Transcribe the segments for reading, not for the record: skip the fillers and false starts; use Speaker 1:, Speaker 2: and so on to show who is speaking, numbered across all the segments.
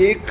Speaker 1: 1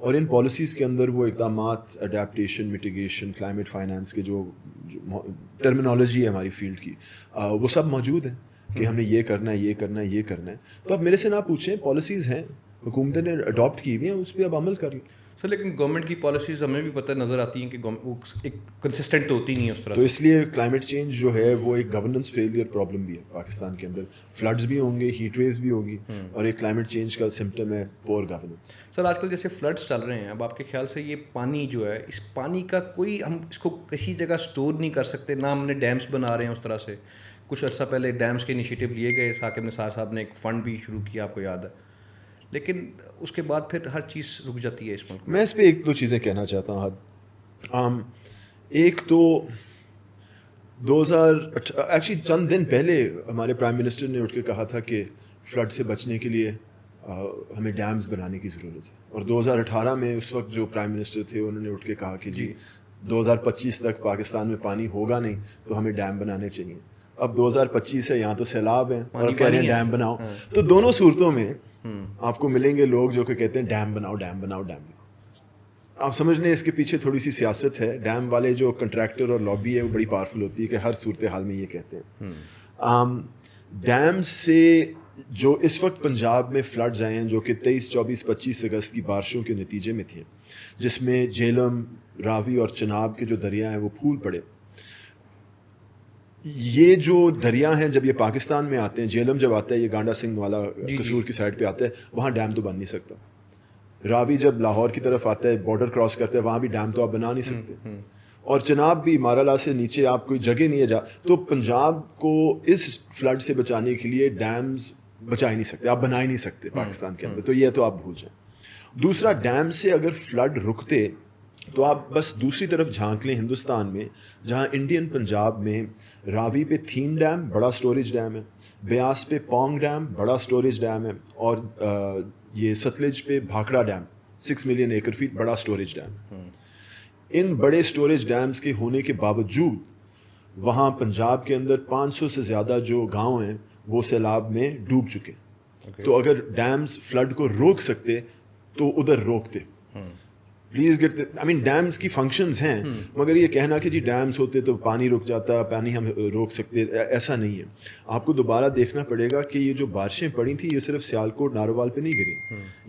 Speaker 1: اور ان پالیسیز کے اندر وہ اقدامات اڈیپٹیشن میٹیگیشن کلائمیٹ فائنانس کے جو ٹرمینالوجی ہے ہماری فیلڈ کی وہ سب موجود ہیں کہ ہم نے یہ کرنا ہے یہ کرنا ہے یہ کرنا ہے. تو اب میرے سے نہ پوچھیں, پالیسیز ہیں حکومتیں نے اڈاپٹ کی ہوئی ہیں, اس پہ اب عمل کر لیں.
Speaker 2: سر لیکن گورنمنٹ کی پالیسیز ہمیں بھی پتہ نظر آتی ہیں کہ وہ ایک کنسسٹنٹ تو ہوتی نہیں ہے اس طرح.
Speaker 1: تو اس لیے کلائمیٹ چینج جو ہے وہ ایک گورننس فیلئر پرابلم بھی ہے پاکستان کے اندر. فلڈز بھی ہوں گے, ہیٹ ویوز بھی ہوگی, اور ایک کلائمیٹ چینج کا سمٹم ہے پور گورننس.
Speaker 2: سر آج کل جیسے فلڈس چل رہے ہیں, اب آپ کے خیال سے یہ پانی جو ہے, اس پانی کا کوئی ہم اس کو کسی جگہ اسٹور نہیں کر سکتے, نہ ہم نے ڈیمس بنا رہے ہیں اس طرح سے. کچھ عرصہ پہلے ڈیمس کے انیشیٹو لیے گئے, ثاقب نثار صاحب نے ایک فنڈ بھی شروع کیا, آپ کو یاد ہے, لیکن اس کے بعد پھر ہر چیز رک جاتی ہے اس ملک میں.
Speaker 1: میں اس پہ ایک دو چیزیں کہنا چاہتا ہوں. ایک تو 2008 ایکچولی چند دن پہلے ہمارے پرائم منسٹر نے اٹھ کے کہا تھا کہ فلڈ سے بچنے کے لیے ہمیں ڈیمز بنانے کی ضرورت ہے. اور 2018 میں اس وقت جو پرائم منسٹر تھے انہوں نے اٹھ کے کہا کہ جی 2025 تک پاکستان میں پانی ہوگا نہیں تو ہمیں ڈیم بنانے چاہیے. اب 2025 ہے, یہاں تو سیلاب ہیں اور کہہ رہے ہیں ڈیم بناؤ. تو دونوں صورتوں میں آپ کو ملیں گے لوگ جو کہ کہتے ہیں ڈیم بناؤ ڈیم بناؤ ڈیم بناؤ. آپ سمجھ لیں اس کے پیچھے تھوڑی سی سیاست ہے. ڈیم والے جو کنٹریکٹر اور لابی ہے وہ بڑی پاورفل ہوتی ہے کہ ہر صورتحال میں یہ کہتے ہیں. ڈیم سے جو اس وقت پنجاب میں فلڈز آئے ہیں جو کہ 23, 24, 25 اگست کی بارشوں کے نتیجے میں تھے, جس میں جہلم, راوی اور چناب کے جو دریا ہیں وہ پھول پڑے. یہ جو دریا ہیں جب یہ پاکستان میں آتے ہیں, جہلم جب آتا ہے یہ گانڈا سنگھ والا قصور کی سائڈ پہ آتا ہے, وہاں ڈیم تو بن نہیں سکتا. راوی جب لاہور کی طرف آتا ہے, بارڈر کراس کرتا ہے, وہاں بھی ڈیم تو آپ بنا نہیں سکتے. اور چناب بھی مارالا سے نیچے آپ کوئی جگہ نہیں ہے جا. تو پنجاب کو اس فلڈ سے بچانے کے لیے ڈیمز بچا ہی نہیں سکتے, آپ بنا ہی نہیں سکتے پاکستان کے اندر. تو یہ تو آپ بھول جائیں. دوسرا, ڈیم سے اگر فلڈ رکتے تو آپ بس دوسری طرف جھانک لیں ہندوستان میں, جہاں انڈین پنجاب میں راوی پہ تھین ڈیم بڑا سٹوریج ڈیم ہے, بیاس پہ پونگ ڈیم بڑا سٹوریج ڈیم ہے, اور یہ ستلج پہ بھاکڑا ڈیم 6 ملین ایکڑ فیٹ بڑا سٹوریج ڈیم. ان بڑے سٹوریج ڈیمز کے ہونے کے باوجود وہاں پنجاب کے اندر 500 سے زیادہ جو گاؤں ہیں وہ سیلاب میں ڈوب چکے. تو اگر ڈیمز فلڈ کو روک سکتے تو ادھر روکتے. Please get I mean dams کی فنکشنز ہیں, مگر یہ کہنا کہ جی ڈیمز ہوتے تو پانی رک جاتا, پانی ہم روک سکتے, ایسا نہیں ہے. آپ کو دوبارہ دیکھنا پڑے گا کہ یہ جو بارشیں پڑی تھیں یہ صرف سیالکوٹ ناروال پہ نہیں گری,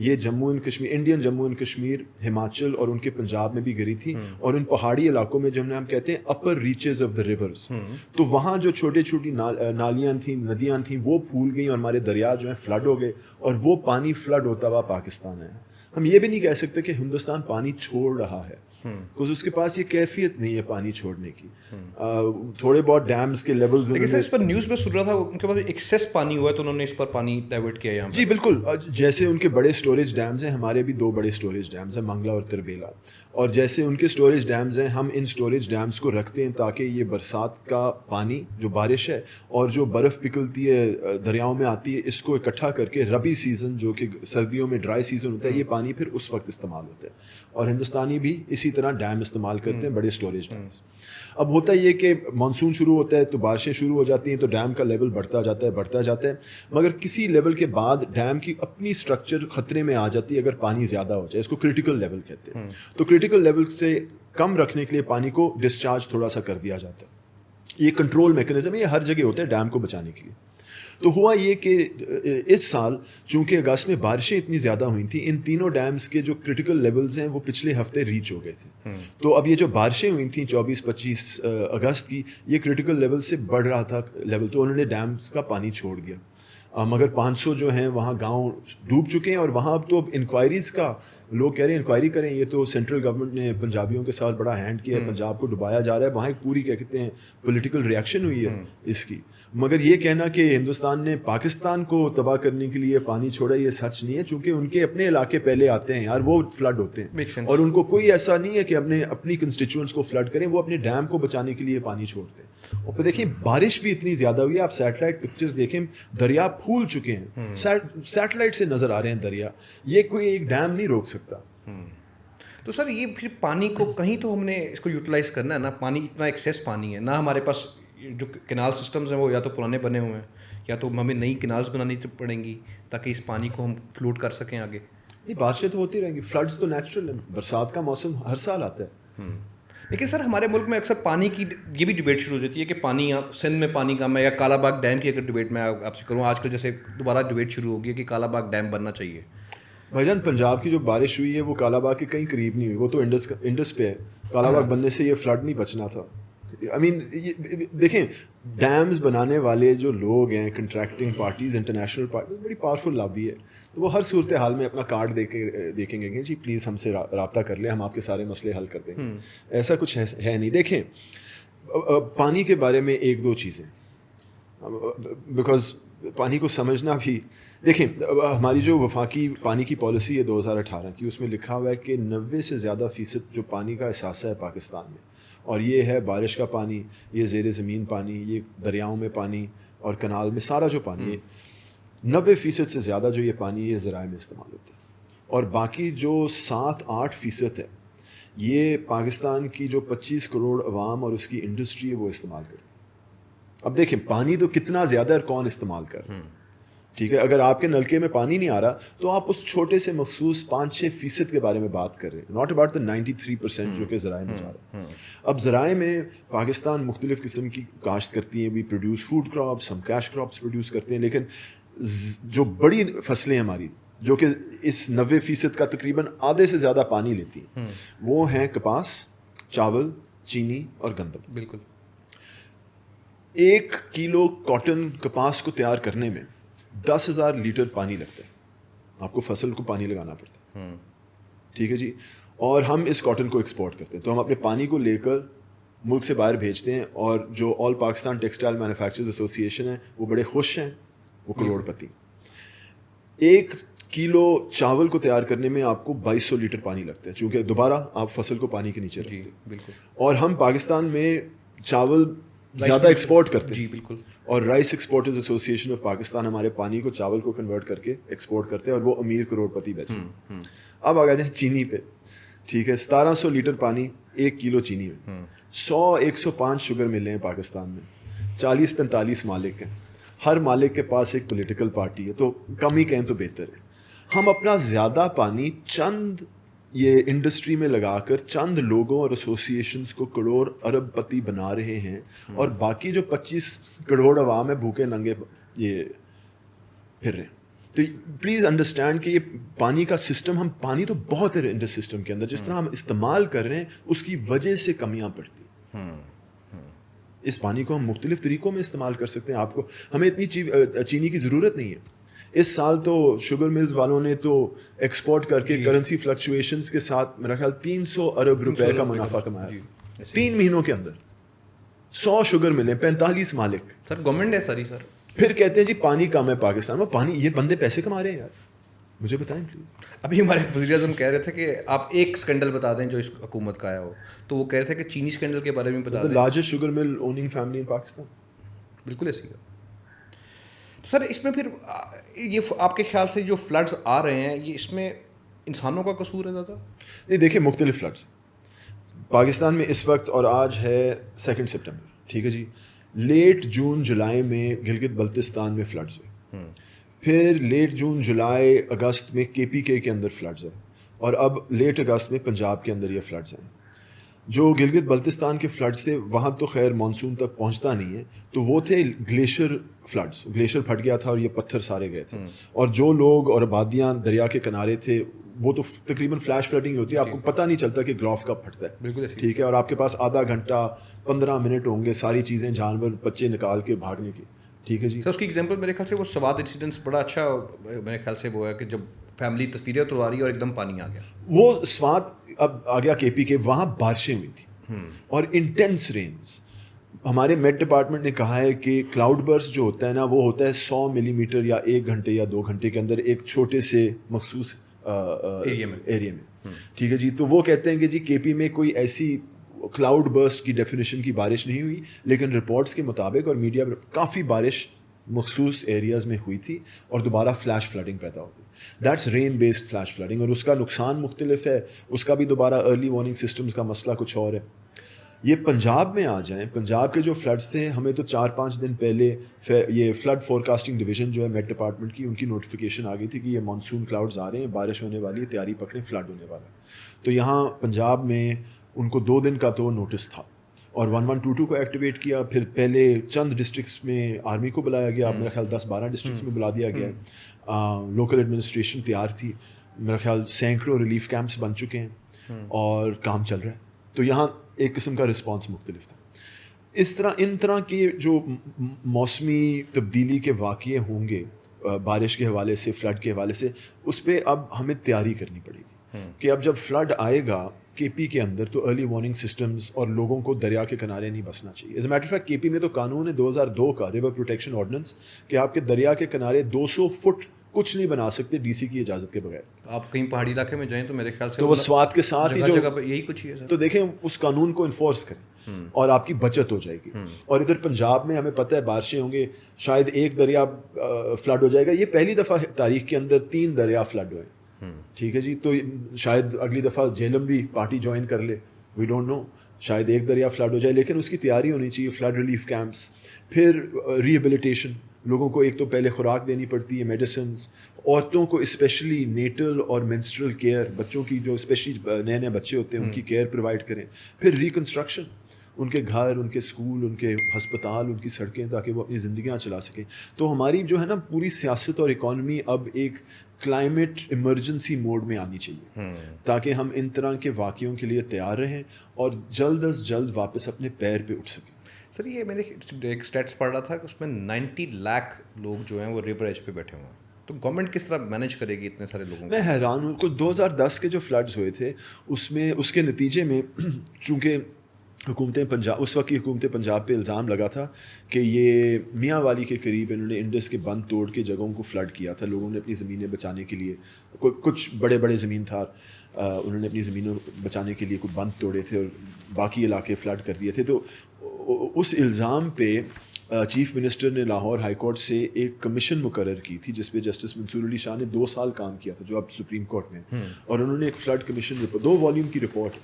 Speaker 1: یہ Jammu and Kashmir, Indian Jammu and Kashmir, Himachal اور ان کے پنجاب میں بھی گری تھی. اور ان پہاڑی علاقوں میں جو ہم کہتے ہیں اپر ریچز آف دا ریورس, تو وہاں جو چھوٹی چھوٹی نالیاں تھیں, ندیاں تھیں, وہ پھول گئیں اور ہمارے دریا جو ہیں فلڈ ہو گئے, اور وہ پانی فلڈ ہوتا ہوا پاکستان ہے. ہم یہ بھی نہیں کہہ سکتے کہ ہندوستان پانی چھوڑ رہا ہے, کیونکہ اس کے پاس یہ کیفیت نہیں ہے پانی چھوڑنے کی. تھوڑے بہت ڈیمز کے لیولز,
Speaker 2: لیکن سر اس پر نیوز میں سن رہا تھا ان کے پاس ایکسیس پانی ہوا ہے تو انہوں نے اس پر پانی ڈائیورٹ کیا یہاں.
Speaker 1: جی بالکل, جیسے ان کے بڑے سٹوریج ڈیمز ہیں, ہمارے بھی 2 بڑے سٹوریج ڈیمز ہیں, منگلا اور تربیلا. اور جیسے ان کے سٹوریج ڈیمز ہیں, ہم ان سٹوریج ڈیمز کو رکھتے ہیں تاکہ یہ برسات کا پانی جو بارش ہے اور جو برف پگھلتی ہے دریاؤں میں آتی ہے, اس کو اکٹھا کر کے ربی سیزن جو کہ سردیوں میں ڈرائی سیزن ہوتا ہے, یہ پانی پھر اس وقت استعمال ہوتا ہے. اور ہندوستانی بھی اسی طرح ڈیم استعمال کرتے ہیں, بڑے سٹوریج ڈیمز. اب ہوتا یہ کہ مانسون شروع ہوتا ہے تو بارشیں شروع ہو جاتی ہیں, تو ڈیم کا لیول بڑھتا جاتا ہے, مگر کسی لیول کے بعد ڈیم کی اپنی سٹرکچر خطرے میں آ جاتی ہے اگر پانی زیادہ ہو جائے. اس کو کرٹیکل لیول کہتے ہیں. تو کرٹیکل لیول سے کم رکھنے کے لیے پانی کو ڈسچارج تھوڑا سا کر دیا جاتا ہے. یہ کنٹرول میکنزم ہے, یہ ہر جگہ ہوتا ہے ڈیم کو بچانے کے لیے. تو ہوا یہ کہ اس سال چونکہ اگست میں بارشیں اتنی زیادہ ہوئی تھیں, ان تینوں ڈیمز کے جو کرٹیکل لیولز ہیں وہ پچھلے ہفتے ریچ ہو گئے تھے. تو اب یہ جو بارشیں ہوئی تھیں 24-25 اگست کی, یہ کرٹیکل لیول سے بڑھ رہا تھا لیول, تو انہوں نے ڈیمز کا پانی چھوڑ دیا. مگر 500 جو ہیں وہاں گاؤں ڈوب چکے ہیں, اور وہاں اب تو انکوائریز کا لوگ کہہ رہے ہیں انکوائری کریں. یہ تو سینٹرل گورنمنٹ نے پنجابیوں کے ساتھ بڑا ہینڈ کیا ہے, پنجاب کو ڈبایا جا رہا ہے. وہاں ایک پوری کیا کہتے ہیں پولیٹیکل ریئیکشن ہوئی ہے اس کی. مگر یہ کہنا کہ ہندوستان نے پاکستان کو تباہ کرنے کے لیے پانی چھوڑا, یہ سچ نہیں ہے, چونکہ ان کے اپنے علاقے پہلے آتے ہیں یار, وہ فلڈ ہوتے ہیں, اور ان کو کوئی ایسا نہیں ہے کہ اپنی کنسٹیچوئنٹس کو فلڈ کریں, وہ اپنے ڈیم کو بچانے کے لیے پانی چھوڑتے ہیں. اور پھر دیکھیں بارش بھی اتنی زیادہ ہوئی ہے, آپ سیٹلائٹ پکچرز دیکھیں, دریا پھول چکے ہیں, سیٹلائٹ سے نظر آ رہے ہیں دریا. یہ کوئی ایک ڈیم نہیں روک سکتا.
Speaker 2: تو سر یہ پھر پانی کو کہیں تو ہم نے اس کو یوٹیلائز کرنا ہے نا. پانی اتنا ایکسیس پانی ہے نا, ہمارے پاس جو کینال سسٹمز ہیں وہ یا تو پرانے بنے ہوئے ہیں, یا تو ہمیں نئی کینالز بنانی پڑیں گی تاکہ اس پانی کو ہم فلوٹ کر سکیں آگے.
Speaker 1: نہیں بارشیں تو ہوتی رہیں گی, فلڈز تو نیچرل ہیں, برسات کا موسم ہر سال آتا ہے.
Speaker 2: لیکن سر ہمارے ملک میں اکثر پانی کی یہ بھی ڈبیٹ شروع ہو جاتی ہے کہ پانی سندھ میں پانی کم ہے, یا کالا باغ ڈیم کی اگر ڈبیٹ میں آپ سے کروں, آج کل جیسے دوبارہ ڈبیٹ شروع ہو گئی ہے کہ کالا باغ ڈیم بننا چاہیے.
Speaker 1: بھائی جان پنجاب کی جو بارش ہوئی ہے وہ کالا باغ کے کہیں قریب نہیں ہوئی, وہ تو انڈس پہ ہے. کالا باغ بننے سے یہ فلڈ نہیں بچنا تھا. آئی مین دیکھیں ڈیمز بنانے والے جو لوگ ہیں, کنٹریکٹنگ پارٹیز, انٹرنیشنل پارٹیز, بڑی پاورفل لابی ہے. تو وہ ہر صورت حال میں اپنا کارڈ دیکھیں گے کہ جی پلیز ہم سے رابطہ کر لیں, ہم آپ کے سارے مسئلے حل کر دیں گے. ایسا کچھ ہے نہیں. دیکھیں پانی کے بارے میں ایک دو چیزیں, بیکاز پانی کو سمجھنا بھی, دیکھیں ہماری جو وفاقی پانی کی پالیسی ہے 2018 کی, اس میں لکھا ہوا ہے کہ 90 سے زیادہ فیصد جو پانی کا احساسہ ہے پاکستان میں, اور یہ ہے بارش کا پانی, یہ زیر زمین پانی, یہ دریاؤں میں پانی اور کنال میں سارا جو پانی ہے, 90% سے زیادہ جو یہ پانی یہ ذرائع میں استعمال ہوتا ہے. اور باقی جو 7-8% ہے یہ پاکستان کی جو 25 کروڑ عوام اور اس کی انڈسٹری ہے وہ استعمال کرتی ہے. اب دیکھیں پانی تو کتنا زیادہ اور کون استعمال کر رہا ہے, ٹھیک ہے. اگر آپ کے نلکے میں پانی نہیں آ رہا تو آپ اس چھوٹے سے مخصوص 5-6% کے بارے میں بات کر رہے ہیں, ناٹ اباؤٹ دا 93% جو کہ ذرائع میں جا رہا ہے. اب ذرائع میں پاکستان مختلف قسم کی کاشت کرتی ہیں, وی پروڈیوس فوڈ کراپس, ہم کیش کراپس پروڈیوس کرتے ہیں, لیکن جو بڑی فصلیں ہماری جو کہ اس 90% کا تقریباً آدھے سے زیادہ پانی لیتی ہیں وہ ہیں کپاس, چاول, چینی اور گندم.
Speaker 2: بالکل.
Speaker 1: 1 کلو کاٹن کپاس کو تیار کرنے میں 10,000 لیٹر پانی لگتا ہے. آپ کو فصل کو پانی لگانا پڑتا ہے, ٹھیک ہے جی. اور ہم اس کاٹن کو ایکسپورٹ کرتے ہیں, تو ہم اپنے پانی کو لے کر ملک سے باہر بھیجتے ہیں, اور جو آل پاکستان ٹیکسٹائل مینوفیکچرز ایسوسیشن ہے وہ بڑے خوش ہیں, وہ کروڑ پتی. 1 کلو چاول کو تیار کرنے میں آپ کو 2200 لیٹر پانی لگتا ہے, چونکہ دوبارہ آپ فصل کو پانی کے نیچے رکھتے ہیں.
Speaker 2: بالکل.
Speaker 1: اور ہم پاکستان میں چاول زیادہ ایکسپورٹ کرتے ہیں.
Speaker 2: جی بالکل.
Speaker 1: اور rice exporters association of Pakistan ہمارے پانی کو چاول کو کنورٹ کر کے ایکسپورٹ کرتے ہیں, اور وہ امیر کروڑ پتی بیچتے ہیں. اب آ جائیں چینی پہ, ٹھیک ہے. 1700 لیٹر پانی 1 کلو چینی میں, 100-105 شوگر ملیں ہیں پاکستان میں, 40-45 مالک ہیں, ہر مالک کے پاس ایک پولیٹیکل پارٹی ہے, تو کم ہی کہیں تو بہتر ہے. ہم اپنا زیادہ پانی چند یہ انڈسٹری میں لگا کر چند لوگوں اور ایسوسیشنز کو کروڑ ارب پتی بنا رہے ہیں, اور باقی جو 25 کروڑ عوام ہے بھوکے ننگے یہ پھر رہے ہیں. تو پلیز انڈرسٹینڈ کہ یہ پانی کا سسٹم, ہم پانی تو بہت ہے انڈس سسٹم کے اندر, جس طرح ہم استعمال کر رہے ہیں اس کی وجہ سے کمیاں پڑتی ہیں. اس پانی کو ہم مختلف طریقوں میں استعمال کر سکتے ہیں. آپ کو ہمیں اتنی چینی کی ضرورت نہیں ہے. اس سال تو شوگر ملز والوں نے تو ایکسپورٹ کر کے کرنسی فلکچویشنز کے ساتھ میرا خیال 300 ارب روپے کا منافع کمایا تھا 3 مہینوں کے اندر. 100 شوگر ملیں, 45 مالک.
Speaker 2: سر گورنمنٹ ہے ساری سر.
Speaker 1: پھر کہتے ہیں جی پانی کم ہے پاکستان میں. پانی, یہ بندے پیسے کما رہے ہیں یار, مجھے بتائیں پلیز.
Speaker 2: ابھی ہمارے وزیر اعظم کہہ رہے تھے کہ آپ ایک اسکینڈل بتا دیں جو اس حکومت کا آیا ہو, تو وہ کہہ رہے تھے کہ چینی اسکینڈل کے بارے میں بتا دیں.
Speaker 1: Largest sugar mill owning family in Pakistan.
Speaker 2: بالکل ایسی ہے. سر اس میں پھر یہ آپ کے خیال سے جو فلڈز آ رہے ہیں یہ اس میں انسانوں کا قصور ہے زیادہ؟
Speaker 1: نہیں دیکھیں مختلف فلڈز پاکستان میں اس وقت, اور آج ہے 2 سپٹمبر, ٹھیک ہے جی. لیٹ جون جولائی میں گلگت بلتستان میں فلڈز ہوئے, پھر لیٹ جون جولائی اگست میں KPK کے اندر فلڈز ہیں, اور اب لیٹ اگست میں پنجاب کے اندر یہ فلڈز ہیں. جو گلگت بلتستان کے فلڈز تھے وہاں تو خیر مانسون تک پہنچتا نہیں ہے, تو وہ تھے گلیشیئر فلڈز. گلیشیئر پھٹ گیا تھا اور یہ پتھر سارے گئے تھے, اور جو لوگ اور آبادیاں دریا کے کنارے تھے وہ تو تقریباً فلیش فلڈنگ ہوتی ہے, آپ کو پتہ نہیں چلتا کہ گلوف کب پھٹتا ہے.
Speaker 2: بالکل
Speaker 1: ٹھیک ہے. اور آپ کے پاس آدھا گھنٹہ 15 منٹ ہوں گے ساری چیزیں جانور بچے نکال کے بھاگنے کی, ٹھیک ہے جی.
Speaker 2: سر اس کی ایگزامپل میرے خیال سے وہ سوات انسیڈنٹس بڑا اچھا میرے خیال سے وہ ہے کہ جب فیملی تصویریں اتروا رہی ہے اور ایک دم پانی آ گیا.
Speaker 1: وہ سوات اب آ گیا KPK, وہاں بارشیں ہوئی تھیں اور انٹینس رینز. ہمارے میٹ ڈپارٹمنٹ نے کہا ہے کہ کلاؤڈ برسٹ جو ہوتا ہے نا وہ ہوتا ہے 100 ملی میٹر یا 1 گھنٹے یا 2 گھنٹے کے اندر ایک چھوٹے سے مخصوص ایریا میں, ٹھیک ہے جی. تو وہ کہتے ہیں کہ جی KP میں کوئی ایسی کلاؤڈ برسٹ کی ڈیفینیشن کی بارش نہیں ہوئی, لیکن رپورٹس کے مطابق اور میڈیا میں کافی بارش مخصوص ایریاز میں ہوئی تھی اور دوبارہ فلیش فلڈنگ پیدا ہو گئی. That's rain based flash flooding, اور اس کا نقصان مختلف ہے, اس کا بھی دوبارہ ارلی وارننگ سسٹمز کا مسئلہ کچھ اور ہے. یہ پنجاب میں آ جائیں, پنجاب کے جو فلڈس تھے, ہمیں تو 4-5 دن پہلے یہ فلڈ فورکاسٹنگ ڈویژن جو ہے میٹ ڈپارٹمنٹ کی, ان کی نوٹیفیکیشن آ گئی تھی کہ یہ مانسون کلاؤڈز آ رہے ہیں, بارش ہونے والی ہے, تیاری پکڑیں, فلڈ ہونے والا ہے. تو یہاں پنجاب میں ان کو 2 دن کا تو نوٹس تھا, اور 1122 کو ایکٹیویٹ کیا. پھر پہلے چند ڈسٹرکٹس میں آرمی کو بلایا گیا, میرا خیال 10-12 ڈسٹرکٹس میں بلا دیا گیا. لوکل ایڈمنسٹریشن تیار تھی, میرا خیال سینکڑوں ریلیف کیمپس بن چکے ہیں اور کام چل رہا ہے. تو یہاں ایک قسم کا رسپانس مختلف تھا. ان طرح کے جو موسمی تبدیلی کے واقعے ہوں گے بارش کے حوالے سے, فلڈ کے حوالے سے, اس پہ اب ہمیں تیاری کرنی پڑے گی کہ اب جب فلڈ آئے گا کے پی کے اندر تو ارلی وارننگ سسٹمز اور لوگوں کو دریا کے کنارے نہیں بسنا چاہیے. As a matter of fact کے پی میں تو قانون ہے 2002 کا ریور پروٹیکشن آرڈیننس کہ آپ کے دریا کے کنارے 200 فٹ کچھ نہیں بنا سکتے ڈی سی کی اجازت کے بغیر.
Speaker 2: آپ کہیں پہاڑی علاقے میں جائیں تو میرے خیال سے
Speaker 1: تو وہ سوات کے ساتھ ہی جو
Speaker 2: یہی کچھ ہی ہے.
Speaker 1: تو دیکھیں اس قانون کو انفورس کریں اور آپ کی بچت ہو جائے گی. اور ادھر پنجاب میں ہمیں پتہ ہے بارشیں ہوں گے, شاید ایک دریا فلڈ ہو جائے گا. یہ پہلی دفعہ تاریخ کے اندر 3 دریا فلڈ ہوئے, ٹھیک ہے جی. تو شاید اگلی دفعہ جہلم بھی پارٹی جوائن کر لے, وی ڈونٹ نو, شاید ایک دریا فلڈ ہو جائے. لیکن اس کی تیاری ہونی چاہیے, فلڈ ریلیف کیمپس, پھر ریہیبلیٹیشن, لوگوں کو ایک تو پہلے خوراک دینی پڑتی ہے, میڈیسنز, عورتوں کو اسپیشلی نیٹل اور مینسٹرل کیئر, بچوں کی جو اسپیشلی نئے بچے ہوتے ہیں ان کی کیئر پرووائڈ کریں. پھر ریکنسٹرکشن, ان کے گھر, ان کے اسکول, ان کے ہسپتال, ان کی سڑکیں, تاکہ وہ اپنی زندگیاں چلا سکیں. تو ہماری جو ہے نا پوری سیاست اور اکانومی اب ایک کلائمیٹ ایمرجنسی موڈ میں آنی چاہیے تاکہ ہم ان طرح کے واقعوں کے لیے تیار رہیں اور جلد از جلد واپس اپنے پیر پہ اٹھ سکیں.
Speaker 2: سر یہ میں نے ایک اسٹیٹس پڑھ رہا تھا کہ اس میں 90 لاکھ لوگ جو ہیں وہ ریور ایج پہ بیٹھے ہوئے ہیں. تو گورنمنٹ کس طرح مینیج کرے گی اتنے سارے لوگوں کو؟
Speaker 1: میں حیران ہوں. کچھ 2010 کے جو فلڈز ہوئے تھے اس کے نتیجے میں چونکہ حکومتیں پنجاب, اس وقت کی حکومت پنجاب پہ الزام لگا تھا کہ یہ میاں والی کے قریب انہوں نے انڈس کے بند توڑ کے جگہوں کو فلڈ کیا تھا. لوگوں نے اپنی زمینیں بچانے کے لیے, کچھ بڑے زمین تھا, انہوں نے اپنی زمینوں بچانے کے لیے کچھ بند توڑے تھے اور باقی علاقے فلڈ کر دیے تھے. تو اس الزام پہ چیف منسٹر نے لاہور ہائی کورٹ سے ایک کمیشن مقرر کی تھی جس پہ جسٹس منصور علی شاہ نے 2 سال کام کیا تھا, جو اب سپریم کورٹ میں, اور انہوں نے ایک فلڈ کمیشن 2 والیوم کی رپورٹ,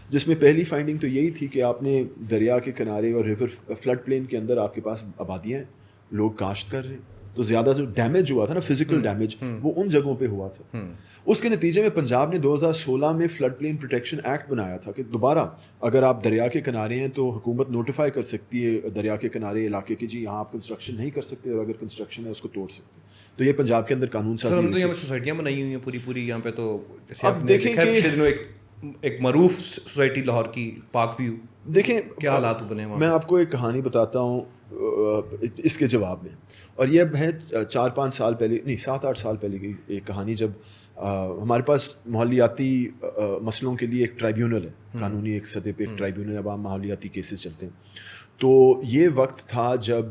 Speaker 1: جس میں پہلی فائنڈنگ تو یہی تھی کہ آپ نے دریا کے کنارے اور ریور فلڈ پلین کے اندر آپ کے پاس آبادیاں ہیں, لوگ کاشت کر رہے ہیں, تو زیادہ جو ڈیمیج ہوا تھا نا, فزیکل ڈیمیج, وہ ان جگہوں پہ ہوا تھا. اس کے نتیجے میں پنجاب نے 2016 میں فلڈ پلین پروٹیکشن ایکٹ بنایا تھا کہ دوبارہ اگر آپ دریا کے کنارے ہیں تو حکومت نوٹیفائی کر سکتی ہے دریا کے کنارے علاقے کے, جی یہاں آپ کنسٹرکشن نہیں کر سکتے, اور اگر کنسٹرکشن ہے اس کو توڑ سکتے. تو یہ پنجاب کے اندر قانون سازی.
Speaker 2: ہم تو یہاں پہ سوسائٹیاں بنائی ہوئی ہیں پوری یہاں پہ. تو
Speaker 1: اب دیکھیں کہ
Speaker 2: ایک معروف سوسائٹی لاہور کی پاک ویو,
Speaker 1: دیکھیں
Speaker 2: کیا حالات بنے ہیں.
Speaker 1: میں آپ کو ایک کہانی بتاتا ہوں اس کے جواب میں, اور یہ ہے 4-5 سال پہلے, نہیں 7-8 سال پہلے کی ایک کہانی, جب ہمارے پاس ماحولیاتی مسئلوں کے لیے ایک ٹرائیبیونل ہے, قانونی ایک سطح پہ ایک ٹرائیبیونل, اب ماحولیاتی کیسز چلتے ہیں. تو یہ وقت تھا جب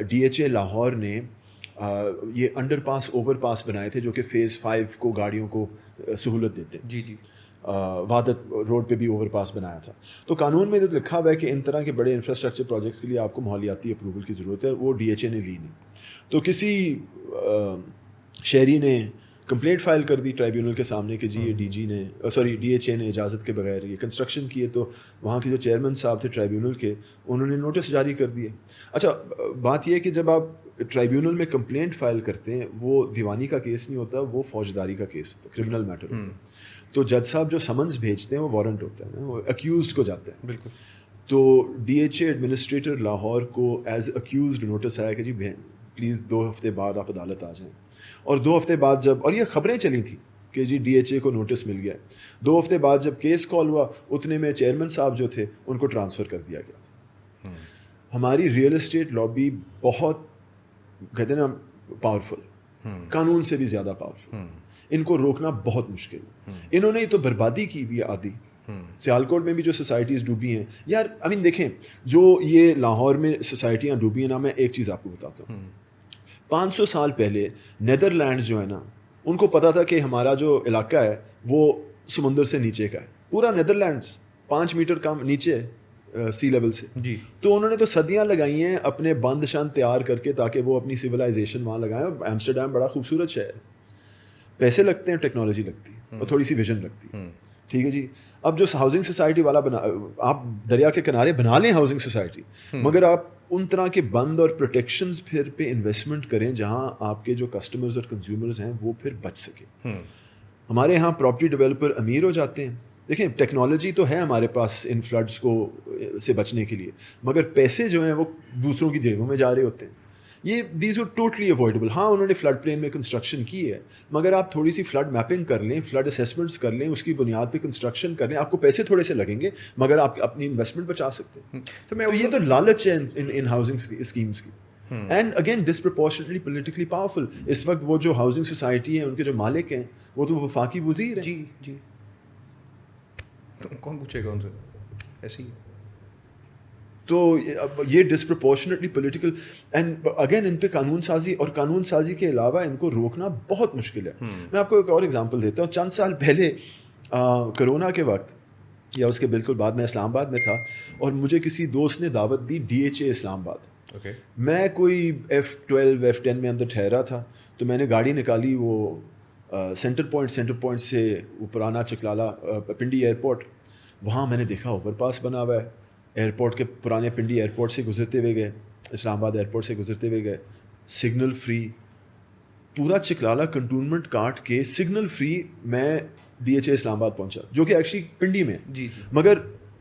Speaker 1: ڈی ایچ اے لاہور نے یہ انڈر پاس اوور پاس بنائے تھے جو کہ فیز 5 کو گاڑیوں کو سہولت دیتے ہیں.
Speaker 2: جی
Speaker 1: وحدت روڈ پہ بھی اوور پاس بنایا تھا. تو قانون میں جو لکھا ہوا ہے کہ ان طرح کے بڑے انفراسٹرکچر پروجیکٹس کے لیے آپ کو ماحولیاتی اپروول کی ضرورت ہے, وہ ڈی ایچ اے نے لی نہیں. تو کسی شہری نے کمپلینٹ فائل کر دی ٹرائیبیونل کے سامنے کہ جی یہ ڈی ایچ اے نے اجازت کے بغیر یہ کنسٹرکشن کی ہے. تو وہاں کے جو چیئرمین صاحب تھے ٹرائیبیونل کے, انہوں نے نوٹس جاری کر دیے. اچھا بات یہ ہے کہ جب آپ ٹرائیبیونل میں کمپلینٹ فائل کرتے ہیں وہ دیوانی کا کیس نہیں ہوتا, وہ فوجداری کا کیس ہوتا ہے, کرمنل میٹر ہوتا ہے. تو جج صاحب جو سمنز بھیجتے ہیں وہ وارنٹ ہوتا ہے نا, وہ اکیوزڈ کو جاتا ہے. بالکل. تو D H A administrator Lahore کو ایز اکیوزڈ نوٹس آیا کہ جی پلیز 2 ہفتے بعد آپ عدالت آ جائیں. اور 2 ہفتے بعد جب, اور یہ خبریں چلی تھیں کہ جی ڈی ایچ اے کو نوٹس مل گیا, 2 ہفتے بعد جب کیس کال ہوا اتنے میں چیئرمین صاحب جو تھے ان کو ٹرانسفر کر دیا گیا تھا. ہماری ریئل اسٹیٹ لابی بہت کہتے ہیں نا پاورفل, قانون سے بھی زیادہ پاورفل, ان کو روکنا بہت مشکل ہے. انہوں نے تو بربادی کی بھی آدھی. سیالکوٹ میں بھی جو سوسائٹیز ڈوبی ہیں یار, دیکھیں جو یہ لاہور میں سوسائٹیاں ڈوبی ہیں نا, میں ایک چیز آپ کو بتاتا ہوں. 500 سال پہلے نیدرلینڈز جو ہے نا, ان کو پتا تھا کہ ہمارا جو علاقہ ہے وہ سمندر سے نیچے کا ہے. پورا نیدرلینڈز 5 میٹر کم نیچے سی لیول سے. جی. تو انہوں نے تو صدیاں لگائی ہیں اپنے بند شند تیار کر کے تاکہ وہ اپنی سویلائزیشن وہاں لگائیں. اور ایمسٹرڈیم بڑا خوبصورت شہر ہے, پیسے لگتے ہیں, ٹیکنالوجی لگتی ہے, اور تھوڑی سی ویژن لگتی ہے. ٹھیک ہے جی. اب جو ہاؤسنگ سوسائٹی والا آپ دریا کے کنارے بنا لیں ہاؤسنگ سوسائٹی, مگر آپ ان طرح کے بند اور پروٹیکشنز پھر پہ انویسٹمنٹ کریں جہاں آپ کے جو کسٹمرز اور کنزیومرز ہیں وہ پھر بچ سکیں. ہمارے یہاں پراپرٹی ڈیولپر امیر ہو جاتے ہیں. دیکھیں ٹیکنالوجی تو ہے ہمارے پاس ان فلڈس کو سے بچنے کے لیے, مگر پیسے جو ہیں وہ دوسروں کی جیبوں میں جا رہے ہوتے ہیں. یہ دیز ور ٹوٹلی اوائڈیبل. ہاں انہوں نے فلڈ پلین میں کنسٹرکشن کی ہے, مگر آپ تھوڑی سی فلڈ میپنگ کر لیں, فلڈ اسیسمنٹس کر لیں, اس کی بنیاد پہ کنسٹرکشن کر لیں. آپ کو پیسے تھوڑے سے لگیں گے مگر آپ اپنی انویسٹمنٹ بچا سکتے ہیں. تو یہ تو لالچ ہے ان ہاؤسنگ اسکیمس کی. And again disproportionately politically powerful. اس وقت وہ جو ہاؤسنگ سوسائٹی ہیں ان کے جو مالک ہیں وہ تو وفاقی وزیر ہیں.
Speaker 2: جی جی, کون پوچھے گا ان سے, ایسے ہی.
Speaker 1: تو یہ ڈسپرپورشنٹلی پولیٹیکل. اینڈ اگین ان پہ قانون سازی, اور قانون سازی کے علاوہ ان کو روکنا بہت مشکل ہے. میں آپ کو ایک اور ایگزامپل دیتا ہوں. چند سال پہلے کرونا کے وقت یا اس کے بالکل بعد میں اسلام آباد میں تھا, اور مجھے کسی دوست نے دعوت دی DHA اسلام آباد. میں کوئی F12 F10 میں اندر ٹھہرا تھا, تو میں نے گاڑی نکالی وہ سینٹر پوائنٹ سے وہ پرانا چکلالہ پنڈی ایئرپورٹ, وہاں میں نے دیکھا اوور پاس بنا ہوا ہے. ایئرپورٹ کے پرانے پنڈی ایئرپورٹ سے گزرتے ہوئے گئے, اسلام آباد ایئرپورٹ سے گزرتے ہوئے گئے, سگنل فری, پورا چکلالہ کنٹونمنٹ کاٹ کے سگنل فری میں DHA اسلام آباد پہنچا, جو کہ ایکچولی پنڈی میں, مگر